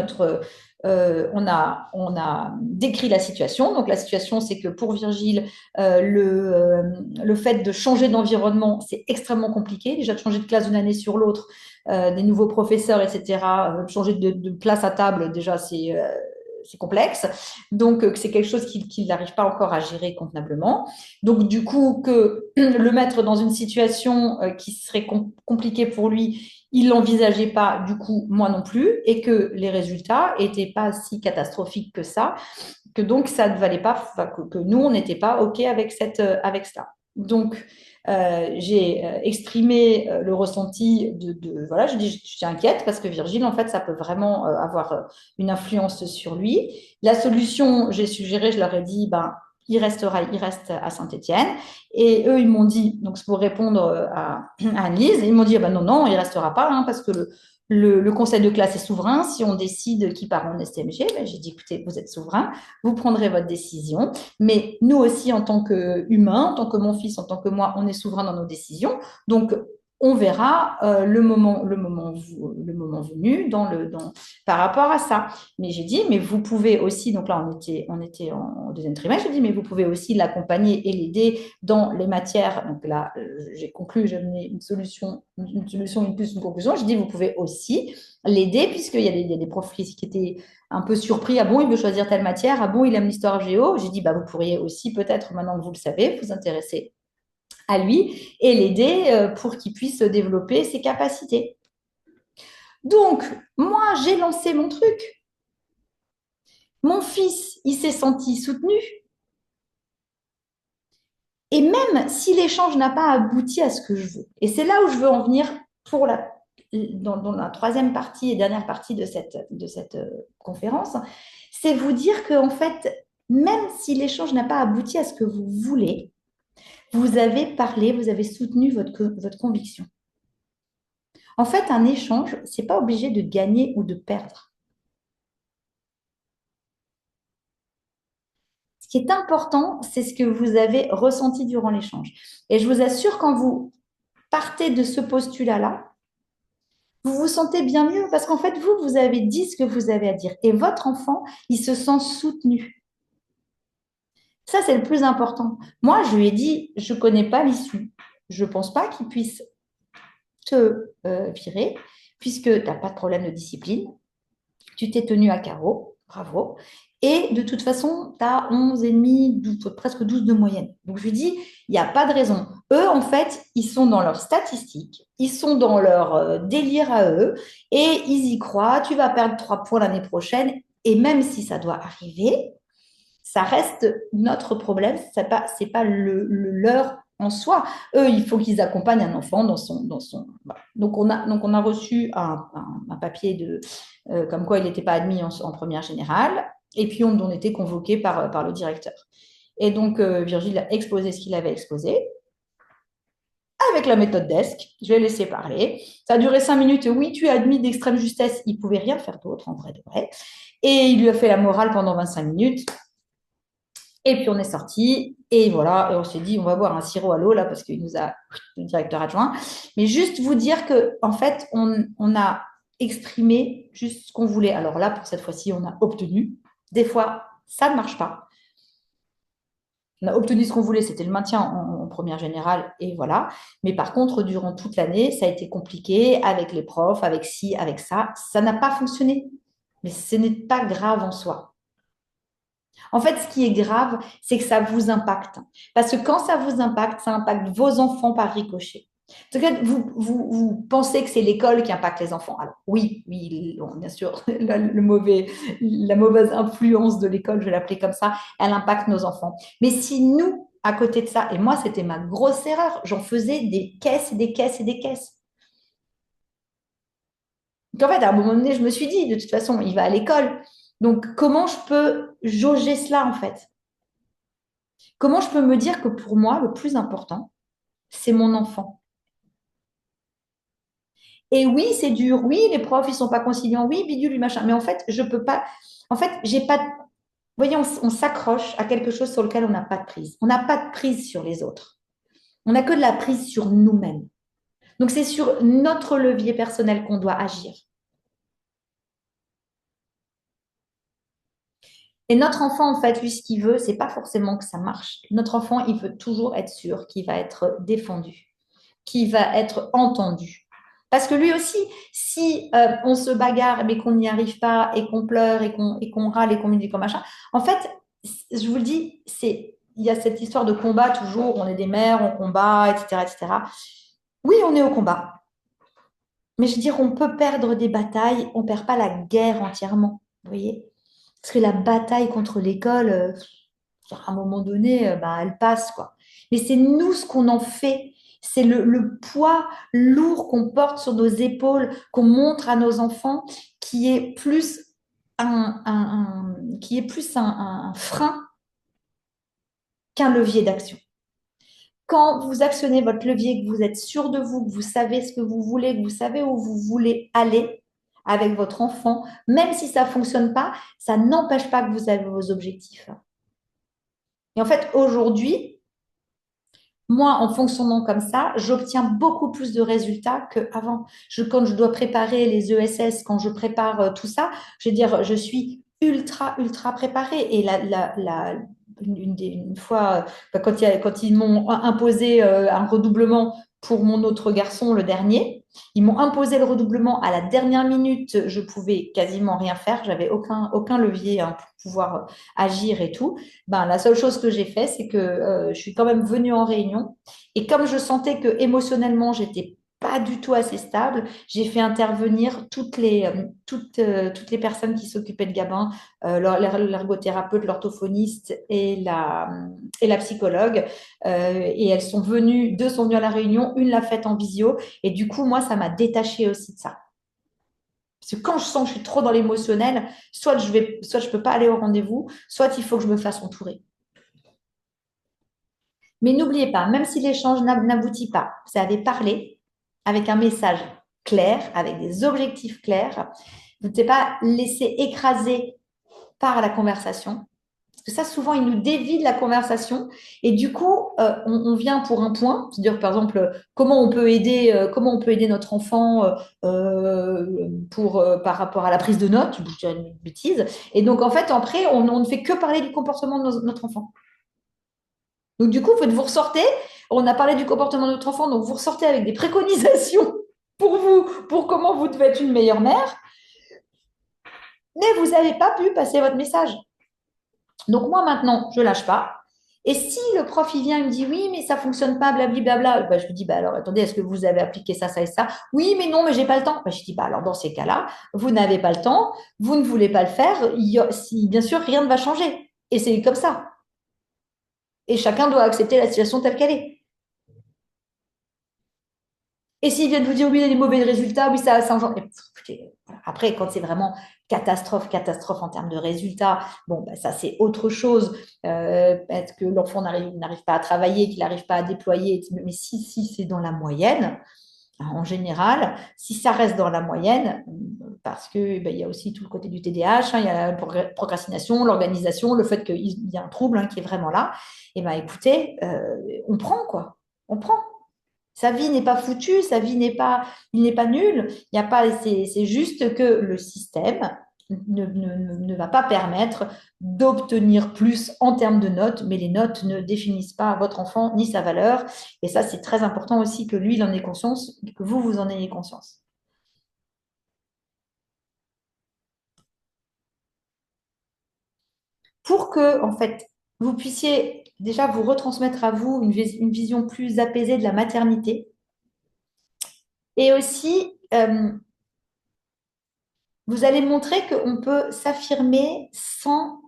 A: on a décrit la situation. Donc la situation, c'est que pour Virgile, le fait de changer d'environnement, c'est extrêmement compliqué. Déjà de changer de classe d'une année sur l'autre, des nouveaux professeurs, etc. Changer de place à table, déjà c'est complexe. Donc, c'est quelque chose qu'il n'arrive pas encore à gérer convenablement. Donc, du coup, que le mettre dans une situation qui serait compliquée pour lui, il l'envisageait pas, du coup, moi non plus, et que les résultats étaient pas si catastrophiques que ça, que donc ça ne valait pas, enfin, que nous, on n'était pas OK avec ça. Donc, j'ai exprimé le ressenti voilà, je dis, je suis inquiète parce que Virgile, en fait, ça peut vraiment avoir une influence sur lui. La solution, j'ai suggéré, je leur ai dit, ben, il reste à Saint-Étienne. Et eux, ils m'ont dit, donc c'est pour répondre à Anne-Lise, ils m'ont dit, ah ben non, non, il restera pas, hein, parce que le conseil de classe est souverain. Si on décide qu'il part en STMG, ben, j'ai dit, écoutez, vous êtes souverain, vous prendrez votre décision. Mais nous aussi, en tant qu'humains, en tant que mon fils, en tant que moi, on est souverain dans nos décisions. Donc, On verra le moment venu par rapport à ça. Mais j'ai dit, mais vous pouvez aussi, donc là on était en deuxième trimestre, j'ai dit, mais vous pouvez aussi l'accompagner et l'aider dans les matières. Donc là, j'ai conclu, j'ai donné une plus, une conclusion. J'ai dit, vous pouvez aussi l'aider, puisqu'il y a des profs qui étaient un peu surpris. Ah bon, il veut choisir telle matière. Ah bon, il aime l'histoire géo. J'ai dit, bah, vous pourriez aussi peut-être, maintenant que vous le savez, vous intéresser à lui et l'aider pour qu'il puisse développer ses capacités. Donc, moi, j'ai lancé mon truc. Mon fils, il s'est senti soutenu. Et même si l'échange n'a pas abouti à ce que je veux, et c'est là où je veux en venir dans la troisième partie et dernière partie de cette conférence, c'est vous dire qu'en fait, même si l'échange n'a pas abouti à ce que vous voulez, vous avez parlé, vous avez soutenu votre conviction. En fait, un échange, c'est pas obligé de gagner ou de perdre. Ce qui est important, c'est ce que vous avez ressenti durant l'échange. Et je vous assure, quand vous partez de ce postulat-là, vous vous sentez bien mieux parce qu'en fait, vous avez dit ce que vous avez à dire. Et votre enfant, il se sent soutenu. Ça, c'est le plus important. Moi, je lui ai dit, je ne connais pas l'issue. Je ne pense pas qu'il puisse te virer puisque tu n'as pas de problème de discipline. Tu t'es tenu à carreau, bravo. Et de toute façon, tu as 11,5, 12, presque 12 de moyenne. Donc je lui dis, il n'y a pas de raison. Eux, en fait, ils sont dans leurs statistiques, ils sont dans leur délire à eux, et ils y croient. Tu vas perdre 3 points l'année prochaine. Et même si ça doit arriver, ça reste notre problème, c'est pas leur en soi. Eux, il faut qu'ils accompagnent un enfant voilà. Donc on a reçu un papier comme quoi il n'était pas admis en première générale, et puis on était convoqué par le directeur. Et donc Virgile a exposé ce qu'il avait exposé avec la méthode DESC. Je l'ai laissé parler. Ça a duré 5 minutes. Oui, tu es admis d'extrême justesse. Il ne pouvait rien faire d'autre, en vrai de vrai. Et il lui a fait la morale pendant 25 minutes. Et puis on est sorti et voilà, et on s'est dit on va boire un sirop à l'eau là parce qu'il nous a le directeur adjoint. Mais juste vous dire que en fait on a exprimé juste ce qu'on voulait. Alors là pour cette fois-ci on a obtenu. Des fois ça ne marche pas. On a obtenu ce qu'on voulait, c'était le maintien en première générale et voilà. Mais par contre durant toute l'année ça a été compliqué avec les profs, avec ci, avec ça. Ça n'a pas fonctionné. Mais ce n'est pas grave en soi. En fait, ce qui est grave, c'est que ça vous impacte. Parce que quand ça impacte vos enfants par ricochet. En tout cas, vous pensez que c'est l'école qui impacte les enfants. Alors oui, oui, bon, bien sûr, la mauvaise influence de l'école, je vais l'appeler comme ça, elle impacte nos enfants. Mais si nous, à côté de ça, et moi, c'était ma grosse erreur, j'en faisais des caisses et des caisses et des caisses. Donc en fait, à un moment donné, je me suis dit, de toute façon, il va à l'école. Donc comment je peux jauger cela, en fait? Comment je peux me dire que pour moi, le plus important, c'est mon enfant? Et oui, c'est dur. Oui, les profs, ils sont pas conciliants. Oui, bidule, machin. Mais en fait, je peux pas. En fait, j'ai pas. Vous voyez, on s'accroche à quelque chose sur lequel on n'a pas de prise. On n'a pas de prise sur les autres. On n'a que de la prise sur nous-mêmes. Donc, c'est sur notre levier personnel qu'on doit agir. Et notre enfant, en fait, lui, ce qu'il veut, c'est pas forcément que ça marche. Notre enfant, il veut toujours être sûr qu'il va être défendu, qu'il va être entendu. Parce que lui aussi, si on se bagarre mais qu'on n'y arrive pas et qu'on pleure et qu'on râle et qu'on dit comme machin, en fait, je vous le dis, il y a cette histoire de combat toujours, on est des mères, on combat, etc., etc. Oui, on est au combat. Mais je veux dire, on peut perdre des batailles, on ne perd pas la guerre entièrement. Vous voyez? Parce que la bataille contre l'école, à un moment donné, bah, elle passe, quoi. Mais c'est nous ce qu'on en fait. C'est le poids lourd qu'on porte sur nos épaules, qu'on montre à nos enfants, qui est plus qui est plus un frein qu'un levier d'action. Quand vous actionnez votre levier, que vous êtes sûr de vous, que vous savez ce que vous voulez, que vous savez où vous voulez aller avec votre enfant, même si ça ne fonctionne pas, ça n'empêche pas que vous avez vos objectifs. Et en fait, aujourd'hui, Moi, en fonctionnant comme ça, j'obtiens beaucoup plus de résultats qu'avant. Quand je dois préparer les ESS, quand je prépare tout ça, je veux dire, je suis ultra, ultra préparée. Et une fois, quand ils m'ont imposé un redoublement pour mon autre garçon, le dernier, ils m'ont imposé le redoublement à la dernière minute. Je pouvais quasiment rien faire. J'avais aucun levier hein, pour pouvoir agir et tout. Ben, la seule chose que j'ai fait, c'est que je suis quand même venue en réunion et comme je sentais que émotionnellement, j'étais pas du tout assez stable, j'ai fait intervenir toutes les personnes qui s'occupaient de Gabin, l'ergothérapeute, l'orthophoniste et la psychologue. Et elles sont venues, deux sont venues à la réunion, une l'a faite en visio. Et du coup, moi, ça m'a détachée aussi de ça. Parce que quand je sens que je suis trop dans l'émotionnel, soit je peux pas aller au rendez-vous, soit il faut que je me fasse entourer. Mais n'oubliez pas, même si l'échange n'aboutit pas, vous avez parlé avec un message clair, avec des objectifs clairs. Vous ne devez pas laisser écraser par la conversation. Parce que ça, souvent, il nous dévie de la conversation. Et du coup, on vient pour un point. C'est-à-dire, par exemple, comment on peut aider notre enfant par rapport à la prise de notes. Je dirais une bêtise. Et donc, en fait, après, on ne fait que parler du comportement de notre enfant. Donc, du coup, vous ressortez, on a parlé du comportement de notre enfant, donc vous ressortez avec des préconisations pour vous, pour comment vous devez être une meilleure mère, mais vous n'avez pas pu passer votre message. Donc, moi, maintenant, je ne lâche pas. Et si le prof, il vient, il me dit oui, mais ça ne fonctionne pas, blablabla, bah, je lui dis, bah, alors attendez, est-ce que vous avez appliqué ça, ça et ça? Oui, mais non, mais j'ai pas le temps. Bah, je dis, bah, alors dans ces cas-là, vous n'avez pas le temps, vous ne voulez pas le faire, bien sûr, rien ne va changer. Et c'est comme ça. Et chacun doit accepter la situation telle qu'elle est. Et s'ils viennent vous dire oui, il y a des mauvais résultats, oui, ça engendre. Écoutez, voilà. Après, quand c'est vraiment catastrophe, catastrophe en termes de résultats, bon, bah, ça c'est autre chose. Peut-être que l'enfant n'arrive pas à travailler, qu'il n'arrive pas à déployer. Mais si c'est dans la moyenne, hein, en général, si ça reste dans la moyenne, parce que ben, il y a aussi tout le côté du TDAH, hein, il y a la procrastination, l'organisation, le fait qu'il y a un trouble hein, qui est vraiment là. Et ben écoutez, on prend quoi, on prend. Sa vie n'est pas foutue, il n'est pas nul. Il y a pas, c'est juste que le système ne va pas permettre d'obtenir plus en termes de notes, mais les notes ne définissent pas votre enfant ni sa valeur. Et ça, c'est très important aussi que lui, il en ait conscience, et que vous en ayez conscience. Pour que, en fait, vous puissiez déjà vous retransmettre à vous une vision plus apaisée de la maternité et aussi vous allez montrer qu'on peut s'affirmer sans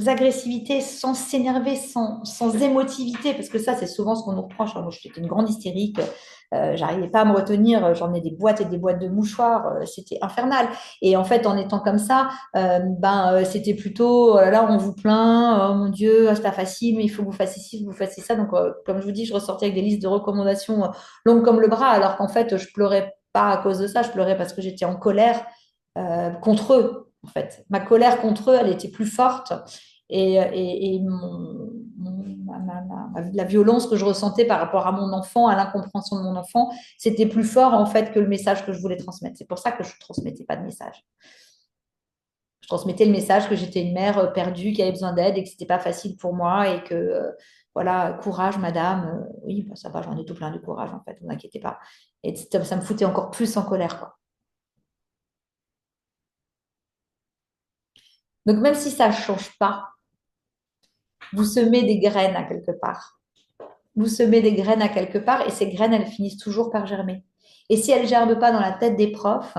A: agressivité, sans s'énerver, sans émotivité, parce que ça, c'est souvent ce qu'on nous reproche. Moi, j'étais une grande hystérique, j'arrivais pas à me retenir, j'en ai des boîtes et des boîtes de mouchoirs, c'était infernal. Et en fait, en étant comme ça, c'était plutôt, là, on vous plaint, oh mon Dieu, c'est pas facile, mais il faut que vous fassiez ci, que vous fassiez ça. Donc, comme je vous dis, je ressortais avec des listes de recommandations longues comme le bras, alors qu'en fait, je pleurais pas à cause de ça, je pleurais parce que j'étais en colère contre eux, en fait. Ma colère contre eux, elle était plus forte. Et la violence que je ressentais par rapport à mon enfant, à l'incompréhension de mon enfant, c'était plus fort en fait que le message que je voulais transmettre. C'est pour ça que je ne transmettais pas de message. Je transmettais le message que j'étais une mère perdue, qui avait besoin d'aide et que c'était pas facile pour moi et que voilà, courage madame. Oui, bah, ça va, j'en ai tout plein de courage en fait, ne vous inquiétez pas. Et ça me foutait encore plus en colère, quoi. Donc même si ça ne change pas, vous semez des graines à quelque part. Vous semez des graines à quelque part et ces graines, elles finissent toujours par germer. Et si elles ne germent pas dans la tête des profs,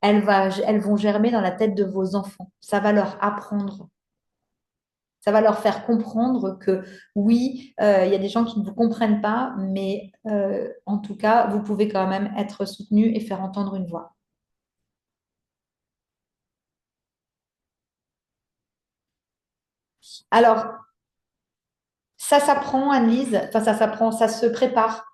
A: elles vont germer dans la tête de vos enfants. Ça va leur apprendre. Ça va leur faire comprendre que oui, il y a des gens qui ne vous comprennent pas, mais en tout cas, vous pouvez quand même être soutenu et faire entendre une voix. Alors, ça s'apprend, Annelise, enfin ça s'apprend, ça se prépare.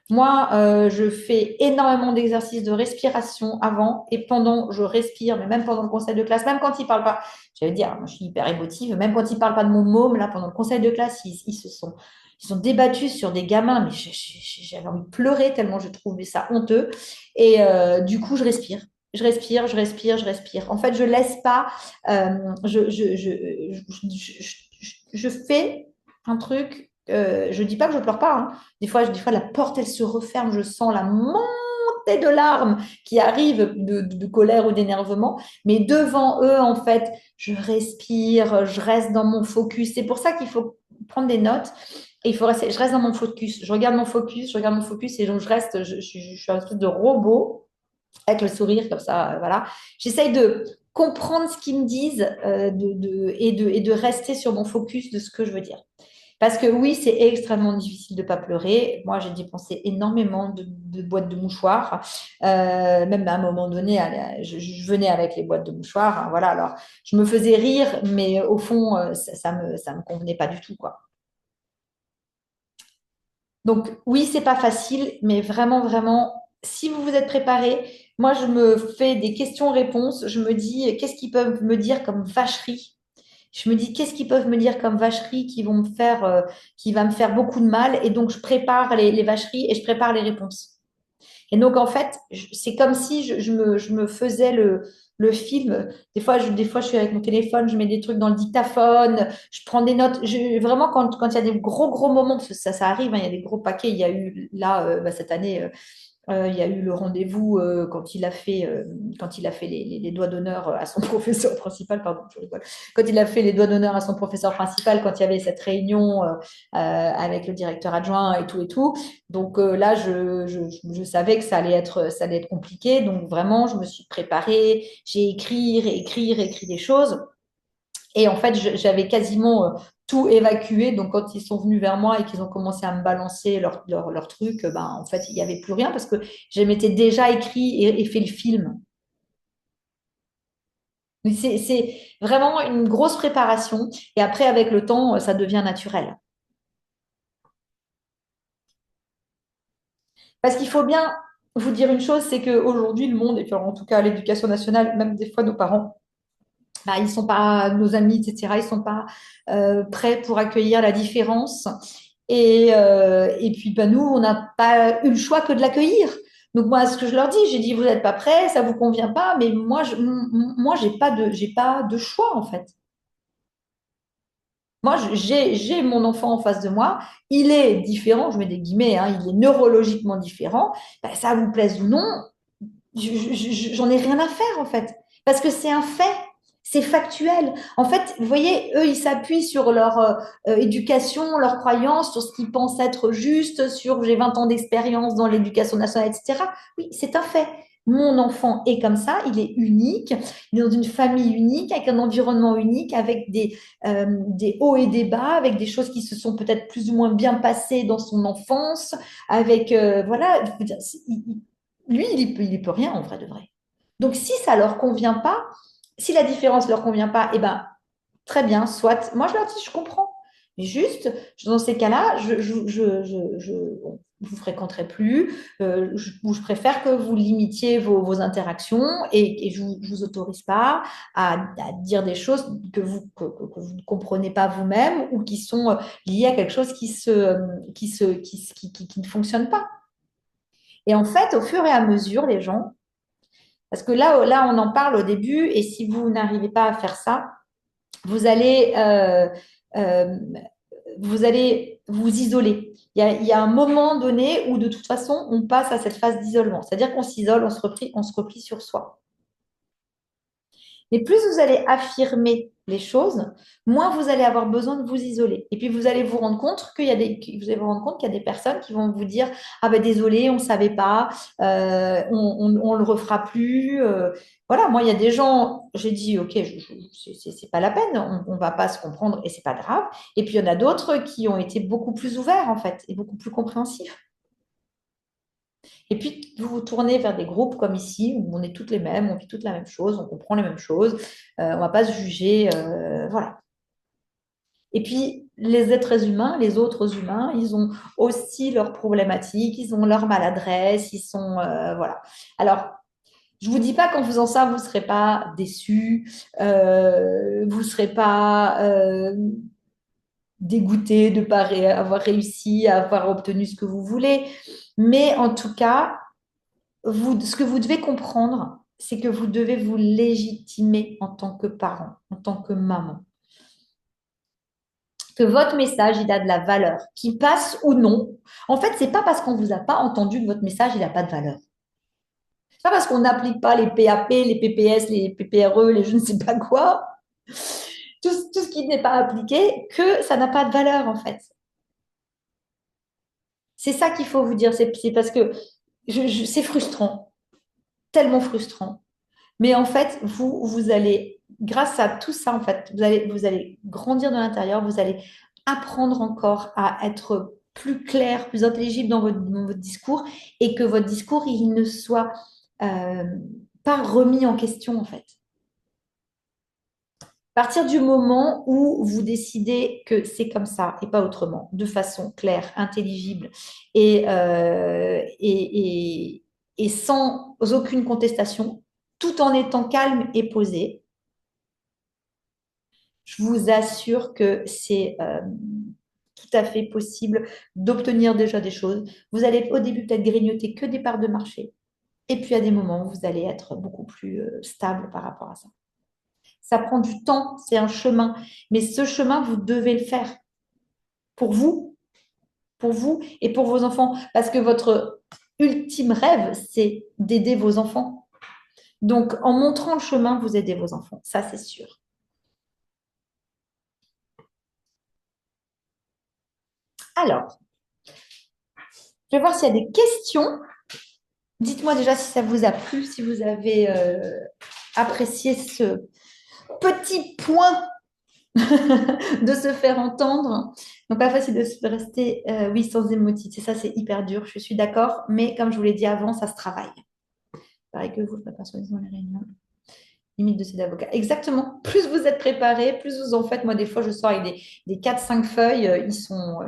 A: Moi, je fais énormément d'exercices de respiration avant et pendant, je respire, mais même pendant le conseil de classe, même quand ils ne parlent pas, j'allais dire, moi, je suis hyper émotive, même quand ils ne parlent pas de mon môme, là, pendant le conseil de classe, ils se sont. ils ont débattu sur des gamins, mais j'avais envie de pleurer tellement je trouvais ça honteux. Et du coup, je respire. Je respire, je respire, je respire. En fait, je laisse pas. euh, je fais un truc. Je dis pas que je pleure pas, hein. Des fois, la porte, elle se referme. Je sens la montée de larmes qui arrive de colère ou d'énervement. Mais devant eux, en fait, je respire, je reste dans mon focus. C'est pour ça qu'il faut prendre des notes. Et il faut rester, je reste dans mon focus. Je regarde mon focus, je regarde mon focus et donc je reste, je suis un espèce de robot avec le sourire comme ça, voilà. J'essaye de comprendre ce qu'ils me disent et de rester sur mon focus de ce que je veux dire. Parce que oui, c'est extrêmement difficile de ne pas pleurer. Moi, j'ai dépensé énormément de boîtes de mouchoirs. Même à un moment donné, je venais avec les boîtes de mouchoirs, hein, voilà. Alors, je me faisais rire, mais au fond, ça me convenait pas du tout, quoi. Donc oui, c'est pas facile, mais vraiment, vraiment, si vous vous êtes préparé, moi je me fais des questions-réponses. Je me dis qu'est-ce qu'ils peuvent me dire comme vacherie. Je me dis qu'est-ce qu'ils peuvent me dire comme vacherie qui vont me faire, qui va me faire beaucoup de mal. Et donc je prépare les vacheries et je prépare les réponses. Et donc, en fait, c'est comme si je me faisais le film. Des fois, je suis avec mon téléphone, je mets des trucs dans le dictaphone, je prends des notes. Vraiment, quand il y a des gros, gros moments, parce que ça arrive, hein, il y a des gros paquets. Il y a eu, là, bah, cette année, il y a eu le rendez-vous quand il a fait les doigts d'honneur à son professeur principal, pardon, je rigole. Quand il a fait les doigts d'honneur à son professeur principal, quand il y avait cette réunion avec le directeur adjoint et tout et tout. Donc là, je savais que ça allait être compliqué. Donc vraiment, je me suis préparée, j'ai écrit, réécrit, réécrit des choses. Et en fait, j'avais quasiment tout évacué. Donc, quand ils sont venus vers moi et qu'ils ont commencé à me balancer leur truc, ben, en fait, il n'y avait plus rien parce que je m'étais déjà écrit et fait le film. Mais c'est vraiment une grosse préparation. Et après, avec le temps, ça devient naturel. Parce qu'il faut bien vous dire une chose, c'est qu'aujourd'hui, le monde, et puis en tout cas l'éducation nationale, même des fois nos parents, bah, ils sont pas, nos amis, etc., ils sont pas prêts pour accueillir la différence. Et puis, bah, nous, on n'a pas eu le choix que de l'accueillir. Donc, moi, ce que je leur dis, j'ai dit, vous n'êtes pas prêts, ça vous convient pas, mais moi, j'ai pas de choix, en fait. Moi, j'ai mon enfant en face de moi, il est différent, je mets des guillemets, hein, il est neurologiquement différent. Bah, ça vous plaise ou non, j'en ai rien à faire en fait, parce que c'est un fait, c'est factuel. En fait, vous voyez, eux, ils s'appuient sur leur éducation, leur croyance, sur ce qu'ils pensent être juste, sur j'ai 20 ans d'expérience dans l'éducation nationale, etc. Oui, c'est un fait. Mon enfant est comme ça, il est unique, il est dans une famille unique, avec un environnement unique, avec des hauts et des bas, avec des choses qui se sont peut-être plus ou moins bien passées dans son enfance, avec, voilà, je veux dire, lui, il y peut rien en vrai de vrai. Donc, si ça leur convient pas, si la différence leur convient pas, eh ben, très bien, soit. Moi, je leur dis, je comprends. Mais juste, dans ces cas-là, vous fréquenterez plus, je préfère que vous limitiez vos interactions et je vous autorise pas à dire des choses que vous ne comprenez pas vous-même ou qui sont liées à quelque chose qui ne fonctionne pas. Et en fait, au fur et à mesure, les gens, parce que là, on en parle au début, et si vous n'arrivez pas à faire ça, vous allez, euh, vous allez vous isoler. Il y a un moment donné où, de toute façon, on passe à cette phase d'isolement. C'est-à-dire qu'on s'isole, on se replie sur soi. Mais plus vous allez affirmer les choses, moins vous allez avoir besoin de vous isoler. Et puis vous allez vous rendre compte vous allez vous rendre compte qu'il y a des personnes qui vont vous dire ah ben désolé, on ne savait pas, on le refera plus. Voilà, moi il y a des gens, j'ai dit ok, c'est pas la peine, on va pas se comprendre et c'est pas grave. Et puis il y en a d'autres qui ont été beaucoup plus ouverts en fait et beaucoup plus compréhensifs. Et puis, vous vous tournez vers des groupes comme ici, où on est toutes les mêmes, on vit toutes la même chose, on comprend les mêmes choses, on ne va pas se juger, voilà. Et puis, les êtres humains, les autres humains, ils ont aussi leurs problématiques, ils ont leurs maladresses, ils sont, voilà. Alors, je vous dis pas qu'en faisant ça, vous ne serez pas déçus, vous ne serez pas dégoûté de ne pas avoir réussi à avoir obtenu ce que vous voulez. Mais en tout cas, ce que vous devez comprendre, c'est que vous devez vous légitimer en tant que parent, en tant que maman. Que votre message, il a de la valeur, qu'il passe ou non. En fait, c'est pas parce qu'on vous a pas entendu que votre message, il n'a pas de valeur. C'est pas parce qu'on n'applique pas les PAP, les PPS, les PPRE, les je ne sais pas quoi, tout ce qui n'est pas appliqué, que ça n'a pas de valeur, en fait. C'est ça qu'il faut vous dire. C'est parce que c'est frustrant, tellement frustrant. Mais en fait, vous allez, grâce à tout ça, en fait, vous allez grandir de l'intérieur, vous allez apprendre encore à être plus clair, plus intelligible dans votre discours et que votre discours, il ne soit euh, pas remis en question, en fait. À partir du moment où vous décidez que c'est comme ça et pas autrement, de façon claire, intelligible et sans aucune contestation, tout en étant calme et posé, je vous assure que c'est tout à fait possible d'obtenir déjà des choses. Vous allez au début peut-être grignoter que des parts de marché. Et puis à des moments, vous allez être beaucoup plus stable par rapport à ça. Ça prend du temps, c'est un chemin. Mais ce chemin, vous devez le faire pour vous et pour vos enfants. Parce que votre ultime rêve, c'est d'aider vos enfants. Donc, en montrant le chemin, vous aidez vos enfants. Ça, c'est sûr. Alors, je vais voir s'il y a des questions. Dites-moi déjà si ça vous a plu, si vous avez apprécié ce petit point de se faire entendre. Donc, pas facile de rester, oui, sans émotif. C'est ça, c'est hyper dur, je suis d'accord. Mais comme je vous l'ai dit avant, ça se travaille. Pareil que vous, je prépare soi-disant les réunions. Limite de ces avocats. Exactement. Plus vous êtes préparé, plus vous en faites. Moi, des fois, je sors avec des 4-5 feuilles. Ils sont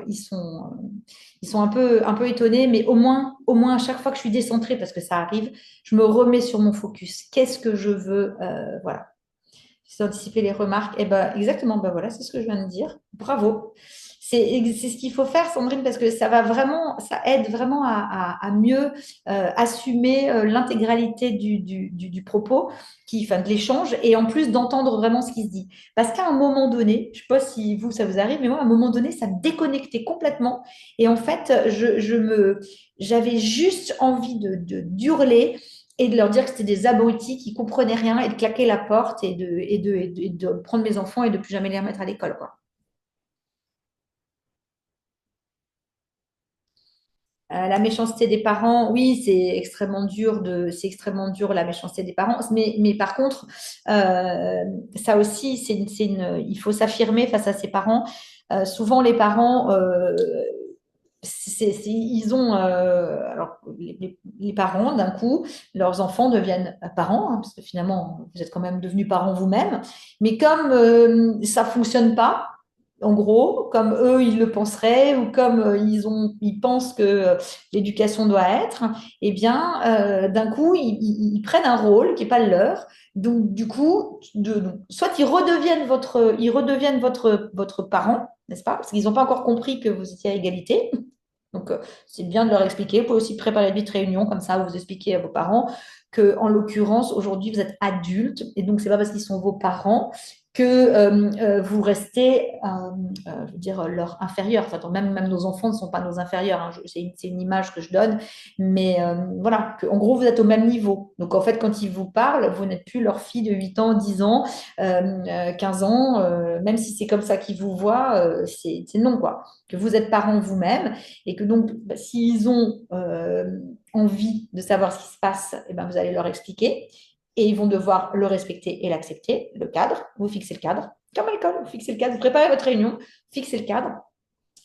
A: un peu étonnés, mais au moins, à chaque fois que je suis décentrée, parce que ça arrive, je me remets sur mon focus. Qu'est-ce que je veux voilà. C'est anticiper les remarques. Et ben, exactement, ben voilà, c'est ce que je viens de dire. Bravo. C'est ce qu'il faut faire, Sandrine, parce que ça va vraiment, ça aide vraiment à mieux assumer l'intégralité du propos, enfin, de l'échange, et en plus d'entendre vraiment ce qui se dit. Parce qu'à un moment donné, je ne sais pas si vous, ça vous arrive, mais moi, à un moment donné, ça me déconnectait complètement. Et en fait, j'avais juste envie d'hurler et de leur dire que c'était des abrutis qui comprenaient rien et de claquer la porte et de prendre mes enfants et de plus jamais les remettre à l'école, quoi. La méchanceté des parents, oui, c'est extrêmement dur la méchanceté des parents. Mais par contre, ça aussi, il faut s'affirmer face à ses parents. Souvent, les parents, ils ont, alors les parents, d'un coup, leurs enfants deviennent parents, hein, parce que finalement, vous êtes quand même devenus parents vous-même. Mais comme ça fonctionne pas, en gros, comme eux, ils le penseraient, ou comme ils pensent que l'éducation doit être, eh bien, d'un coup, ils prennent un rôle qui n'est pas le leur. Donc, du coup, soit ils redeviennent votre parent, n'est-ce pas? Parce qu'ils n'ont pas encore compris que vous étiez à égalité. Donc, c'est bien de leur expliquer. Vous pouvez aussi préparer une petite réunion comme ça où vous expliquez à vos parents que, en l'occurrence, aujourd'hui, vous êtes adultes et donc, c'est pas parce qu'ils sont vos parents que vous restez, je veux dire, leur inférieur. Enfin, même nos enfants ne sont pas nos inférieurs, hein. C'est une image que je donne. Mais voilà, en gros, vous êtes au même niveau. Donc, en fait, quand ils vous parlent, vous n'êtes plus leur fille de 8 ans, 10 ans, 15 ans. Même si c'est comme ça qu'ils vous voient, c'est non, quoi. Que vous êtes parents vous-même et que donc, bah, s'ils ont envie de savoir ce qui se passe, eh ben, vous allez leur expliquer et ils vont devoir le respecter et l'accepter, le cadre. Vous fixez le cadre, comme à l'école, vous fixez le cadre, vous préparez votre réunion, fixez le cadre.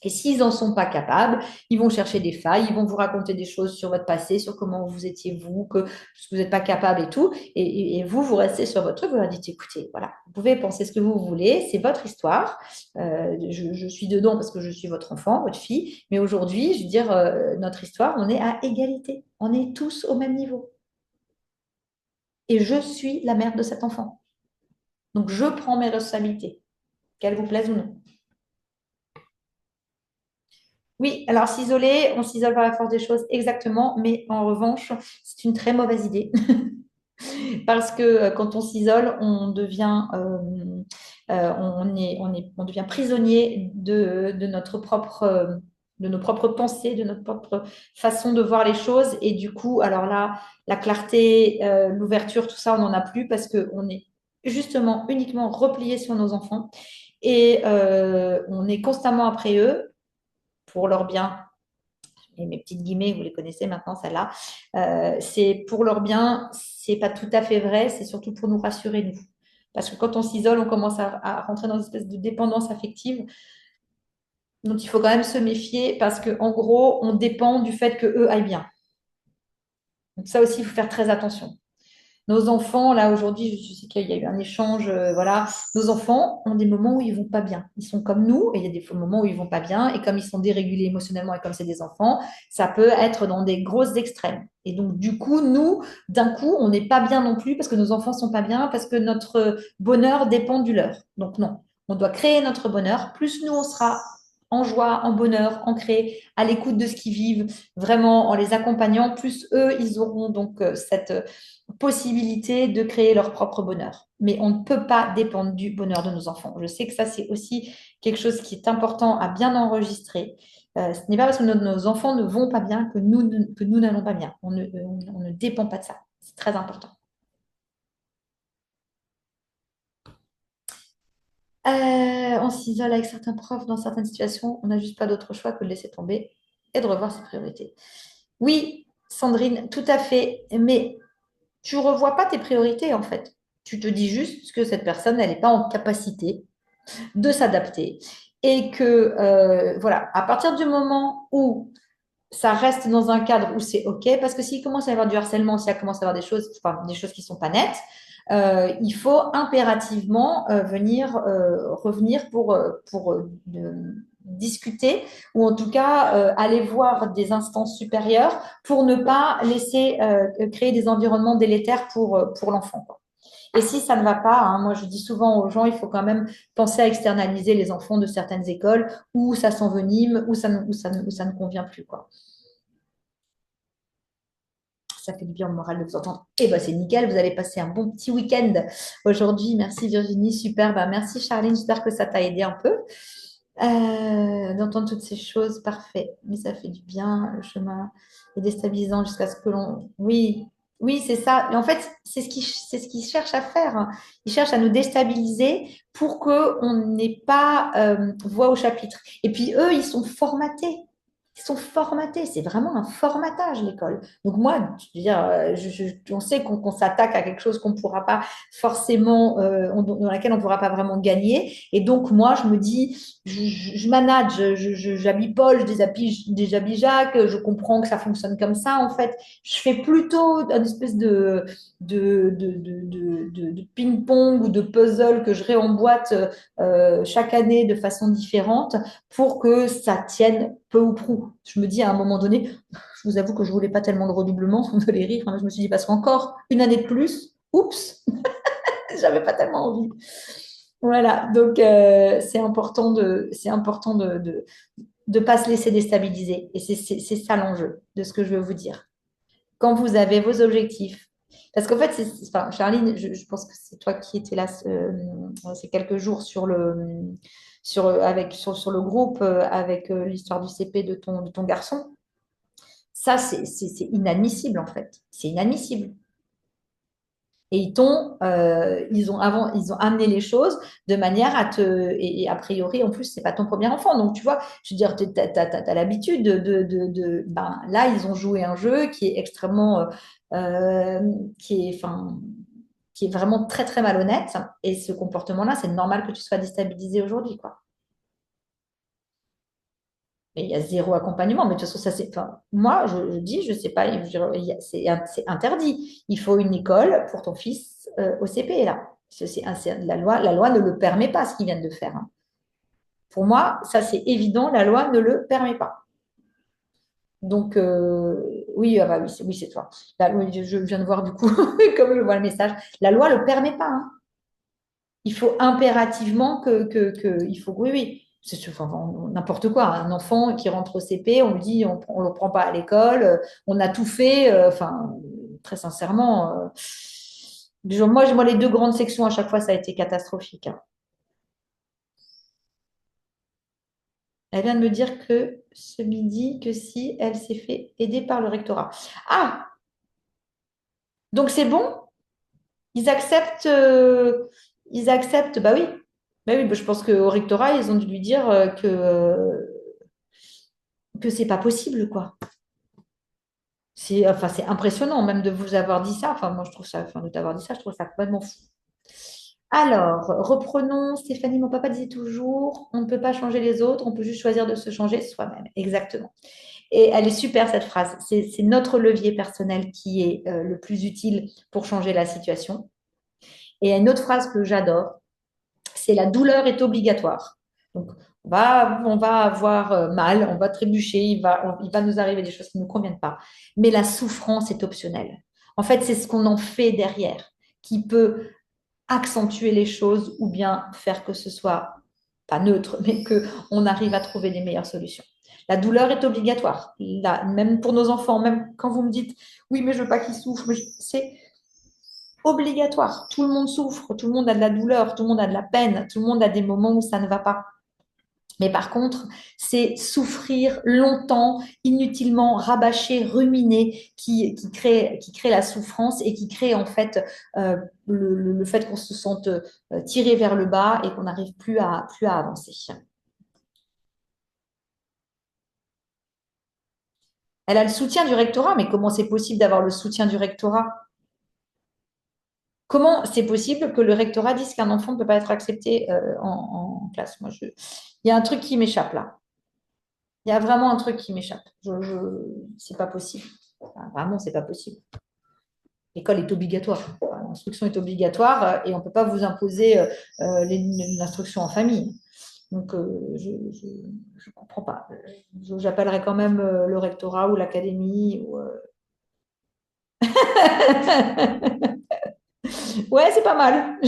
A: Et s'ils n'en sont pas capables, ils vont chercher des failles, ils vont vous raconter des choses sur votre passé, sur comment vous étiez vous, que vous n'êtes pas capable et tout. Et vous, vous restez sur votre truc, vous leur dites, écoutez, voilà, vous pouvez penser ce que vous voulez, c'est votre histoire. Je suis dedans parce que je suis votre enfant, votre fille. Mais aujourd'hui, je veux dire, notre histoire, on est à égalité. On est tous au même niveau. Et je suis la mère de cet enfant. Donc, je prends mes responsabilités, qu'elles vous plaisent ou non. Oui, alors s'isoler, on s'isole par la force des choses, exactement, mais en revanche, c'est une très mauvaise idée. Parce que quand on s'isole, on devient, on devient prisonnier de notre propre, de nos propres pensées, de notre propre façon de voir les choses. Et du coup, alors là, la clarté, l'ouverture, tout ça, on n'en a plus parce qu'on est justement uniquement replié sur nos enfants et on est constamment après eux pour leur bien et mes petites guillemets, vous les connaissez maintenant, celle-là, c'est pour leur bien, c'est pas tout à fait vrai, c'est surtout pour nous rassurer, nous. Parce que quand on s'isole, on commence à rentrer dans une espèce de dépendance affective dont il faut quand même se méfier parce qu'en gros, on dépend du fait qu'eux aillent bien. Donc ça aussi, il faut faire très attention. Nos enfants, là aujourd'hui, je sais qu'il y a eu un échange, voilà. Nos enfants ont des moments où ils vont pas bien. Ils sont comme nous, et il y a des moments où ils vont pas bien. Et comme ils sont dérégulés émotionnellement et comme c'est des enfants, ça peut être dans des grosses extrêmes. Et donc du coup, nous, d'un coup, on n'est pas bien non plus parce que nos enfants sont pas bien, parce que notre bonheur dépend du leur. Donc non, on doit créer notre bonheur. Plus nous, on sera en joie, en bonheur, ancrés, à l'écoute de ce qu'ils vivent, vraiment en les accompagnant, plus eux, ils auront donc cette possibilité de créer leur propre bonheur. Mais on ne peut pas dépendre du bonheur de nos enfants. Je sais que ça, c'est aussi quelque chose qui est important à bien enregistrer. Ce n'est pas parce que nos enfants ne vont pas bien que nous n'allons pas bien. On ne dépend pas de ça. C'est très important. On s'isole avec certains profs dans certaines situations. On n'a juste pas d'autre choix que de laisser tomber et de revoir ses priorités. Oui, Sandrine, tout à fait. Mais tu revois pas tes priorités en fait. Tu te dis juste que cette personne, elle n'est pas en capacité de s'adapter et que voilà, à partir du moment où ça reste dans un cadre où c'est OK, parce que s'il commence à y avoir du harcèlement, s'il commence à y avoir des choses, enfin, des choses qui sont pas nettes, il faut impérativement venir revenir pour discuter ou en tout cas aller voir des instances supérieures pour ne pas laisser créer des environnements délétères pour l'enfant, quoi. Et si ça ne va pas, hein, moi je dis souvent aux gens, il faut quand même penser à externaliser les enfants de certaines écoles où ça s'envenime, où ça ne convient plus, quoi. Ça fait du bien au moral de vous entendre. Et bah c'est nickel, vous allez passer un bon petit week-end aujourd'hui. Merci Virginie, super. Bah, merci Charline, j'espère que ça t'a aidé un peu. D'entendre toutes ces choses, parfait. Mais ça fait du bien, le chemin est déstabilisant jusqu'à ce que l'on... Oui, oui, c'est ça. Et en fait, c'est ce qu'ils cherchent à faire, hein. Ils cherchent à nous déstabiliser pour qu'on n'ait pas voix au chapitre. Et puis eux, ils sont formatés. Ils sont formatés. C'est vraiment un formatage, l'école. Donc moi, je veux dire, on sait qu'on s'attaque à quelque chose qu'on ne pourra pas forcément, dans laquelle on ne pourra pas vraiment gagner. Et donc moi, je me dis, je manage, j'habille Paul, je déshabille Jacques, je comprends que ça fonctionne comme ça en fait. Je fais plutôt une espèce de ping-pong ou de puzzle que je réemboîte chaque année de façon différente pour que ça tienne peu ou prou. Je me dis à un moment donné, je vous avoue que je voulais pas tellement de redoublement, vous allez rire, hein, je me suis dit parce qu'encore une année de plus, oups, j'avais pas tellement envie. Voilà, donc c'est important de pas se laisser déstabiliser. Et c'est ça l'enjeu de ce que je veux vous dire. Quand vous avez vos objectifs, parce qu'en fait, enfin, Charline, je pense que c'est toi qui étais là ces quelques jours sur le groupe avec l'histoire du CP de ton garçon. Ça, c'est inadmissible en fait. C'est inadmissible. Et ils ont amené les choses de manière à et a priori, en plus, c'est pas ton premier enfant. Donc, tu vois, je veux dire, t'as l'habitude ben, là, ils ont joué un jeu qui est extrêmement, enfin, qui est vraiment très, très malhonnête. Et ce comportement-là, c'est normal que tu sois déstabilisé aujourd'hui, quoi. Mais il y a zéro accompagnement. Mais de toute façon, ça, c'est, enfin, moi, je dis, je sais pas, c'est interdit. Il faut une école pour ton fils au CP, là. La loi ne le permet pas, ce qu'ils viennent de faire, hein. Pour moi, ça, c'est évident, la loi ne le permet pas. Donc, oui, ah bah oui, oui, c'est toi. Oui, je viens de voir, du coup, comme je vois le message. La loi ne le permet pas, hein. Il faut impérativement il faut, oui, oui. enfin, n'importe quoi. Un enfant qui rentre au CP, on lui dit on ne le prend pas à l'école, on a tout fait. Enfin, très sincèrement, moi, les deux grandes sections à chaque fois, ça a été catastrophique, hein. Elle vient de me dire que ce midi, que si elle s'est fait aider par le rectorat. Ah, donc c'est bon? Ils acceptent, ils acceptent, bah oui, bah, je pense qu'au rectorat, ils ont dû lui dire que c'est pas possible, quoi. C'est impressionnant même de vous avoir dit ça. Enfin, moi, je trouve ça, enfin, de t'avoir dit ça, je trouve ça complètement fou. Alors, reprenons. Stéphanie, mon papa disait toujours, on ne peut pas changer les autres, on peut juste choisir de se changer soi-même. Exactement. Et elle est super, cette phrase. C'est notre levier personnel qui est le plus utile pour changer la situation. Et il y a une autre phrase que j'adore, c'est la douleur est obligatoire. Donc, on va avoir mal, on va trébucher, il va nous arriver des choses qui ne nous conviennent pas. Mais la souffrance est optionnelle. En fait, c'est ce qu'on en fait derrière qui peut accentuer les choses ou bien faire que ce soit pas neutre, mais qu'on arrive à trouver des meilleures solutions. La douleur est obligatoire. Là, même pour nos enfants, même quand vous me dites, oui, mais je veux pas qu'ils souffrent, c'est obligatoire. Tout le monde souffre, tout le monde a de la douleur, tout le monde a de la peine, tout le monde a des moments où ça ne va pas. Mais par contre, c'est souffrir longtemps, inutilement, rabâcher, ruminer, qui crée la souffrance et qui crée en fait le fait qu'on se sente tiré vers le bas et qu'on n'arrive plus à avancer. Elle a le soutien du rectorat, mais comment c'est possible d'avoir le soutien du rectorat? Comment c'est possible que le rectorat dise qu'un enfant ne peut pas être accepté en classe? Il y a un truc qui m'échappe là. Il y a vraiment un truc qui m'échappe. C'est pas possible. Enfin, vraiment, c'est pas possible. L'école est obligatoire. Enfin, l'instruction est obligatoire et on ne peut pas vous imposer l'instruction en famille. Donc, je ne comprends pas. J'appellerai quand même le rectorat ou l'académie. Ouais, c'est pas mal.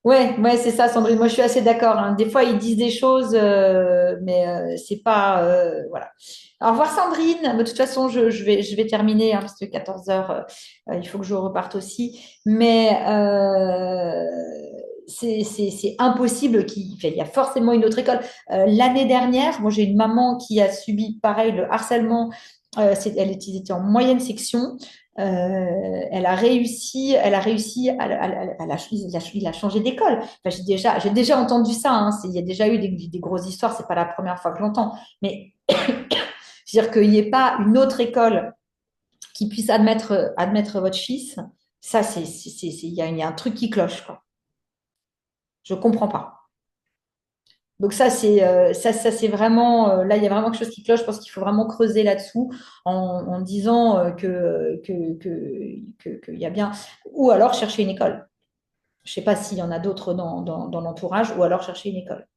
A: Ouais, ouais, c'est ça, Sandrine. Moi, je suis assez d'accord, hein. Des fois, ils disent des choses, mais c'est pas, voilà. Au revoir, Sandrine. De toute façon, je vais terminer, hein, parce que 14 heures, il faut que je reparte aussi. Mais c'est impossible enfin, il y a forcément une autre école. L'année dernière, moi, j'ai une maman qui a subi pareil le harcèlement. Elle était en moyenne section. Elle a réussi il a changé d'école. Enfin, j'ai déjà entendu ça, hein. Il y a déjà eu des grosses histoires, c'est pas la première fois que j'entends. Mais c'est-à-dire qu'il n'y ait pas une autre école qui puisse admettre votre fils, ça, il y a un truc qui cloche, quoi. Je comprends pas. Donc ça, c'est vraiment, là, il y a vraiment quelque chose qui cloche. Je pense qu'il faut vraiment creuser là-dessous en disant qu'il y a bien, ou alors chercher une école. Je ne sais pas s'il y en a d'autres dans l'entourage, ou alors chercher une école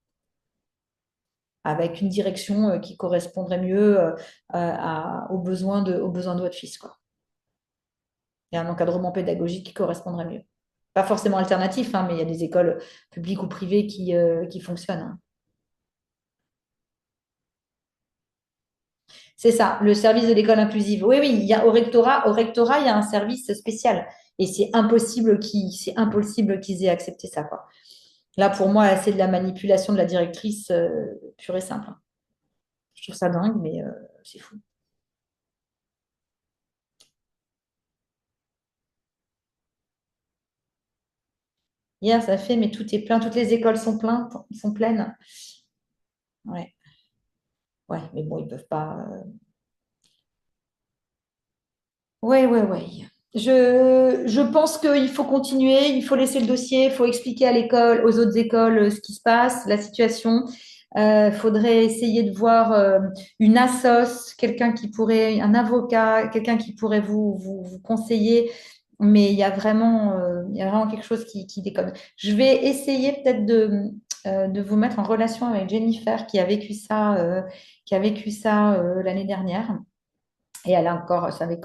A: avec une direction qui correspondrait mieux aux besoins de votre fils, quoi. Et un encadrement pédagogique qui correspondrait mieux. Pas forcément alternatif, hein, mais il y a des écoles publiques ou privées qui fonctionnent, hein. C'est ça, le service de l'école inclusive. Oui, oui, au rectorat, il y a un service spécial. Et c'est impossible qu'ils aient accepté ça, quoi. Là, pour moi, c'est de la manipulation de la directrice pure et simple, hein. Je trouve ça dingue, mais c'est fou. Hier, ça fait, mais tout est plein, toutes les écoles sont pleines. Ouais, ouais, mais bon, ils peuvent pas. Ouais, ouais, ouais. Je pense qu'il faut continuer, il faut laisser le dossier, il faut expliquer à l'école, aux autres écoles, ce qui se passe, la situation. Il faudrait essayer de voir une assoce, un avocat, quelqu'un qui pourrait vous conseiller. Mais il y a vraiment quelque chose qui déconne. Je vais essayer peut-être de vous mettre en relation avec Jennifer qui a vécu ça l'année dernière. Et ça va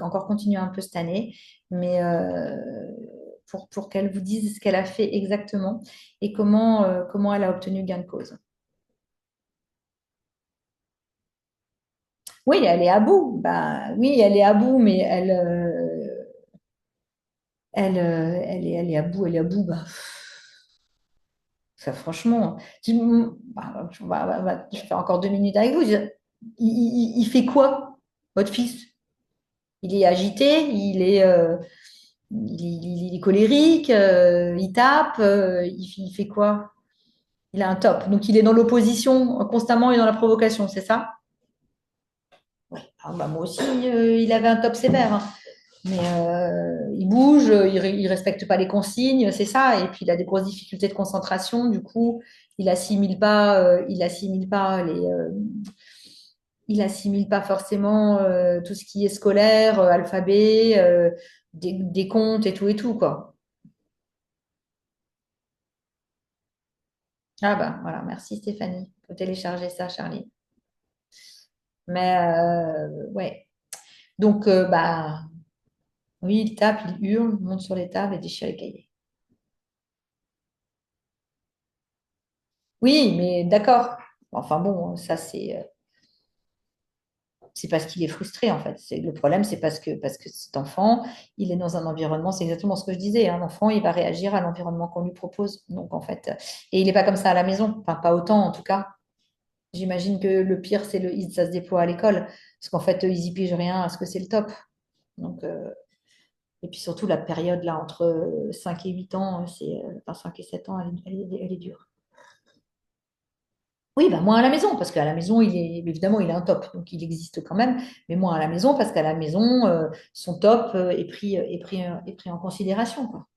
A: encore continuer un peu cette année. Mais pour qu'elle vous dise ce qu'elle a fait exactement et comment elle a obtenu gain de cause. Oui, elle est à bout. Bah, oui, elle est à bout, mais elle est à bout, elle est à bout. Bah, ça, franchement, bah, je vais faire encore 2 minutes avec vous. Il fait quoi, votre fils? Il est agité, il est colérique, il tape, il fait quoi? Il a un top. Donc, il est dans l'opposition constamment et dans la provocation, c'est ça? Oui. Ah, bah, moi aussi, il avait un top sévère, hein. Mais il bouge, il respecte pas les consignes, c'est ça. Et puis, il a des grosses difficultés de concentration. Du coup, il assimile pas forcément tout ce qui est scolaire, alphabet, des comptes et tout, quoi. Ah bah voilà, merci Stéphanie. Faut télécharger ça, Charlie. Mais ouais. Donc bah oui, il tape, il hurle, monte sur les tables et déchire les cahiers. Oui, mais d'accord. Enfin bon, ça c'est parce qu'il est frustré en fait. Le problème, c'est parce que cet enfant, il est dans un environnement, c'est exactement ce que je disais, un enfant, il va réagir à l'environnement qu'on lui propose. Donc en fait, et il n'est pas comme ça à la maison, enfin pas autant en tout cas. J'imagine que le pire, ça se déploie à l'école, parce qu'en fait, ils y pigent rien à ce que c'est le top. Donc, et puis surtout, la période là entre 5 et 8 ans, enfin 5 et 7 ans, elle est dure. Oui, bah moins à la maison, parce qu'à la maison, évidemment, il est un top, donc il existe quand même, mais moins à la maison, parce qu'à la maison, son top est pris en considération, quoi.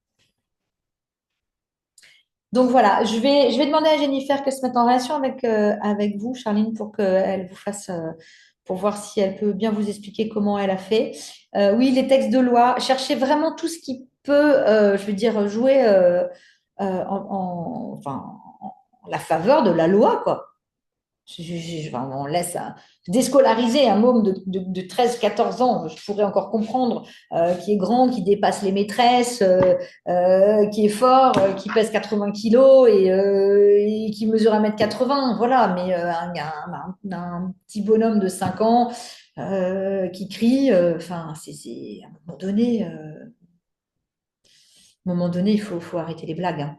A: Donc voilà, je vais demander à Jennifer qu'elle se mette en relation avec vous, Charline, pour qu'elle vous fasse, pour voir si elle peut bien vous expliquer comment elle a fait. Oui, les textes de loi, cherchez vraiment tout ce qui peut, je veux dire, jouer enfin, en la faveur de la loi, quoi. Enfin, on laisse déscolariser un môme de 13-14 ans, je pourrais encore comprendre, qui est grand, qui dépasse les maîtresses, qui est fort, qui pèse 80 kilos et qui mesure 1,80 m. Voilà, mais un petit bonhomme de 5 ans qui crie, enfin, à un moment donné, il faut arrêter les blagues, hein.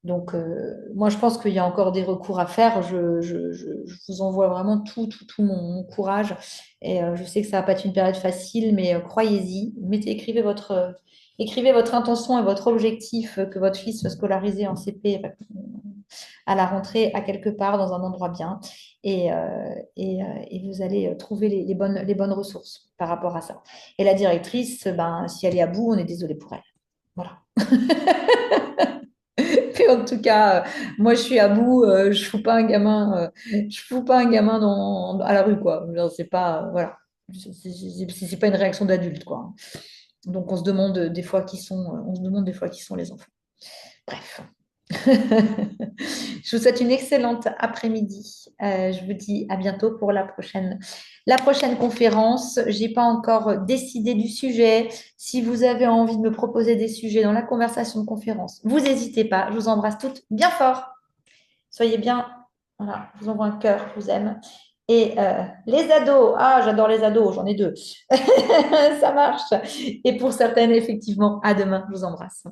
A: Donc, moi, je pense qu'il y a encore des recours à faire. Je vous envoie vraiment tout mon courage. Et je sais que ça va pas être une période facile, mais croyez-y. Écrivez votre intention et votre objectif que votre fils soit scolarisé en CP à la rentrée, à quelque part, dans un endroit bien. Et vous allez trouver les bonnes ressources par rapport à ça. Et la directrice, ben, si elle est à bout, on est désolé pour elle. Voilà. Mais en tout cas, moi, je suis à bout. Je fous pas un gamin à la rue, quoi. C'est pas, voilà. C'est pas une réaction d'adulte, quoi. Donc, on se demande des fois qui sont les enfants. Bref. Je vous souhaite une excellente après-midi. Je vous dis à bientôt pour la prochaine conférence. J'ai pas encore décidé du sujet. Si vous avez envie de me proposer des sujets dans la conversation de conférence, vous n'hésitez pas. Je vous embrasse toutes bien fort. Soyez bien. Voilà, je vous envoie un cœur. Je vous aime. Et les ados, j'adore les ados, j'en ai deux. Ça marche. Et pour certaines, effectivement, à demain. Je vous embrasse.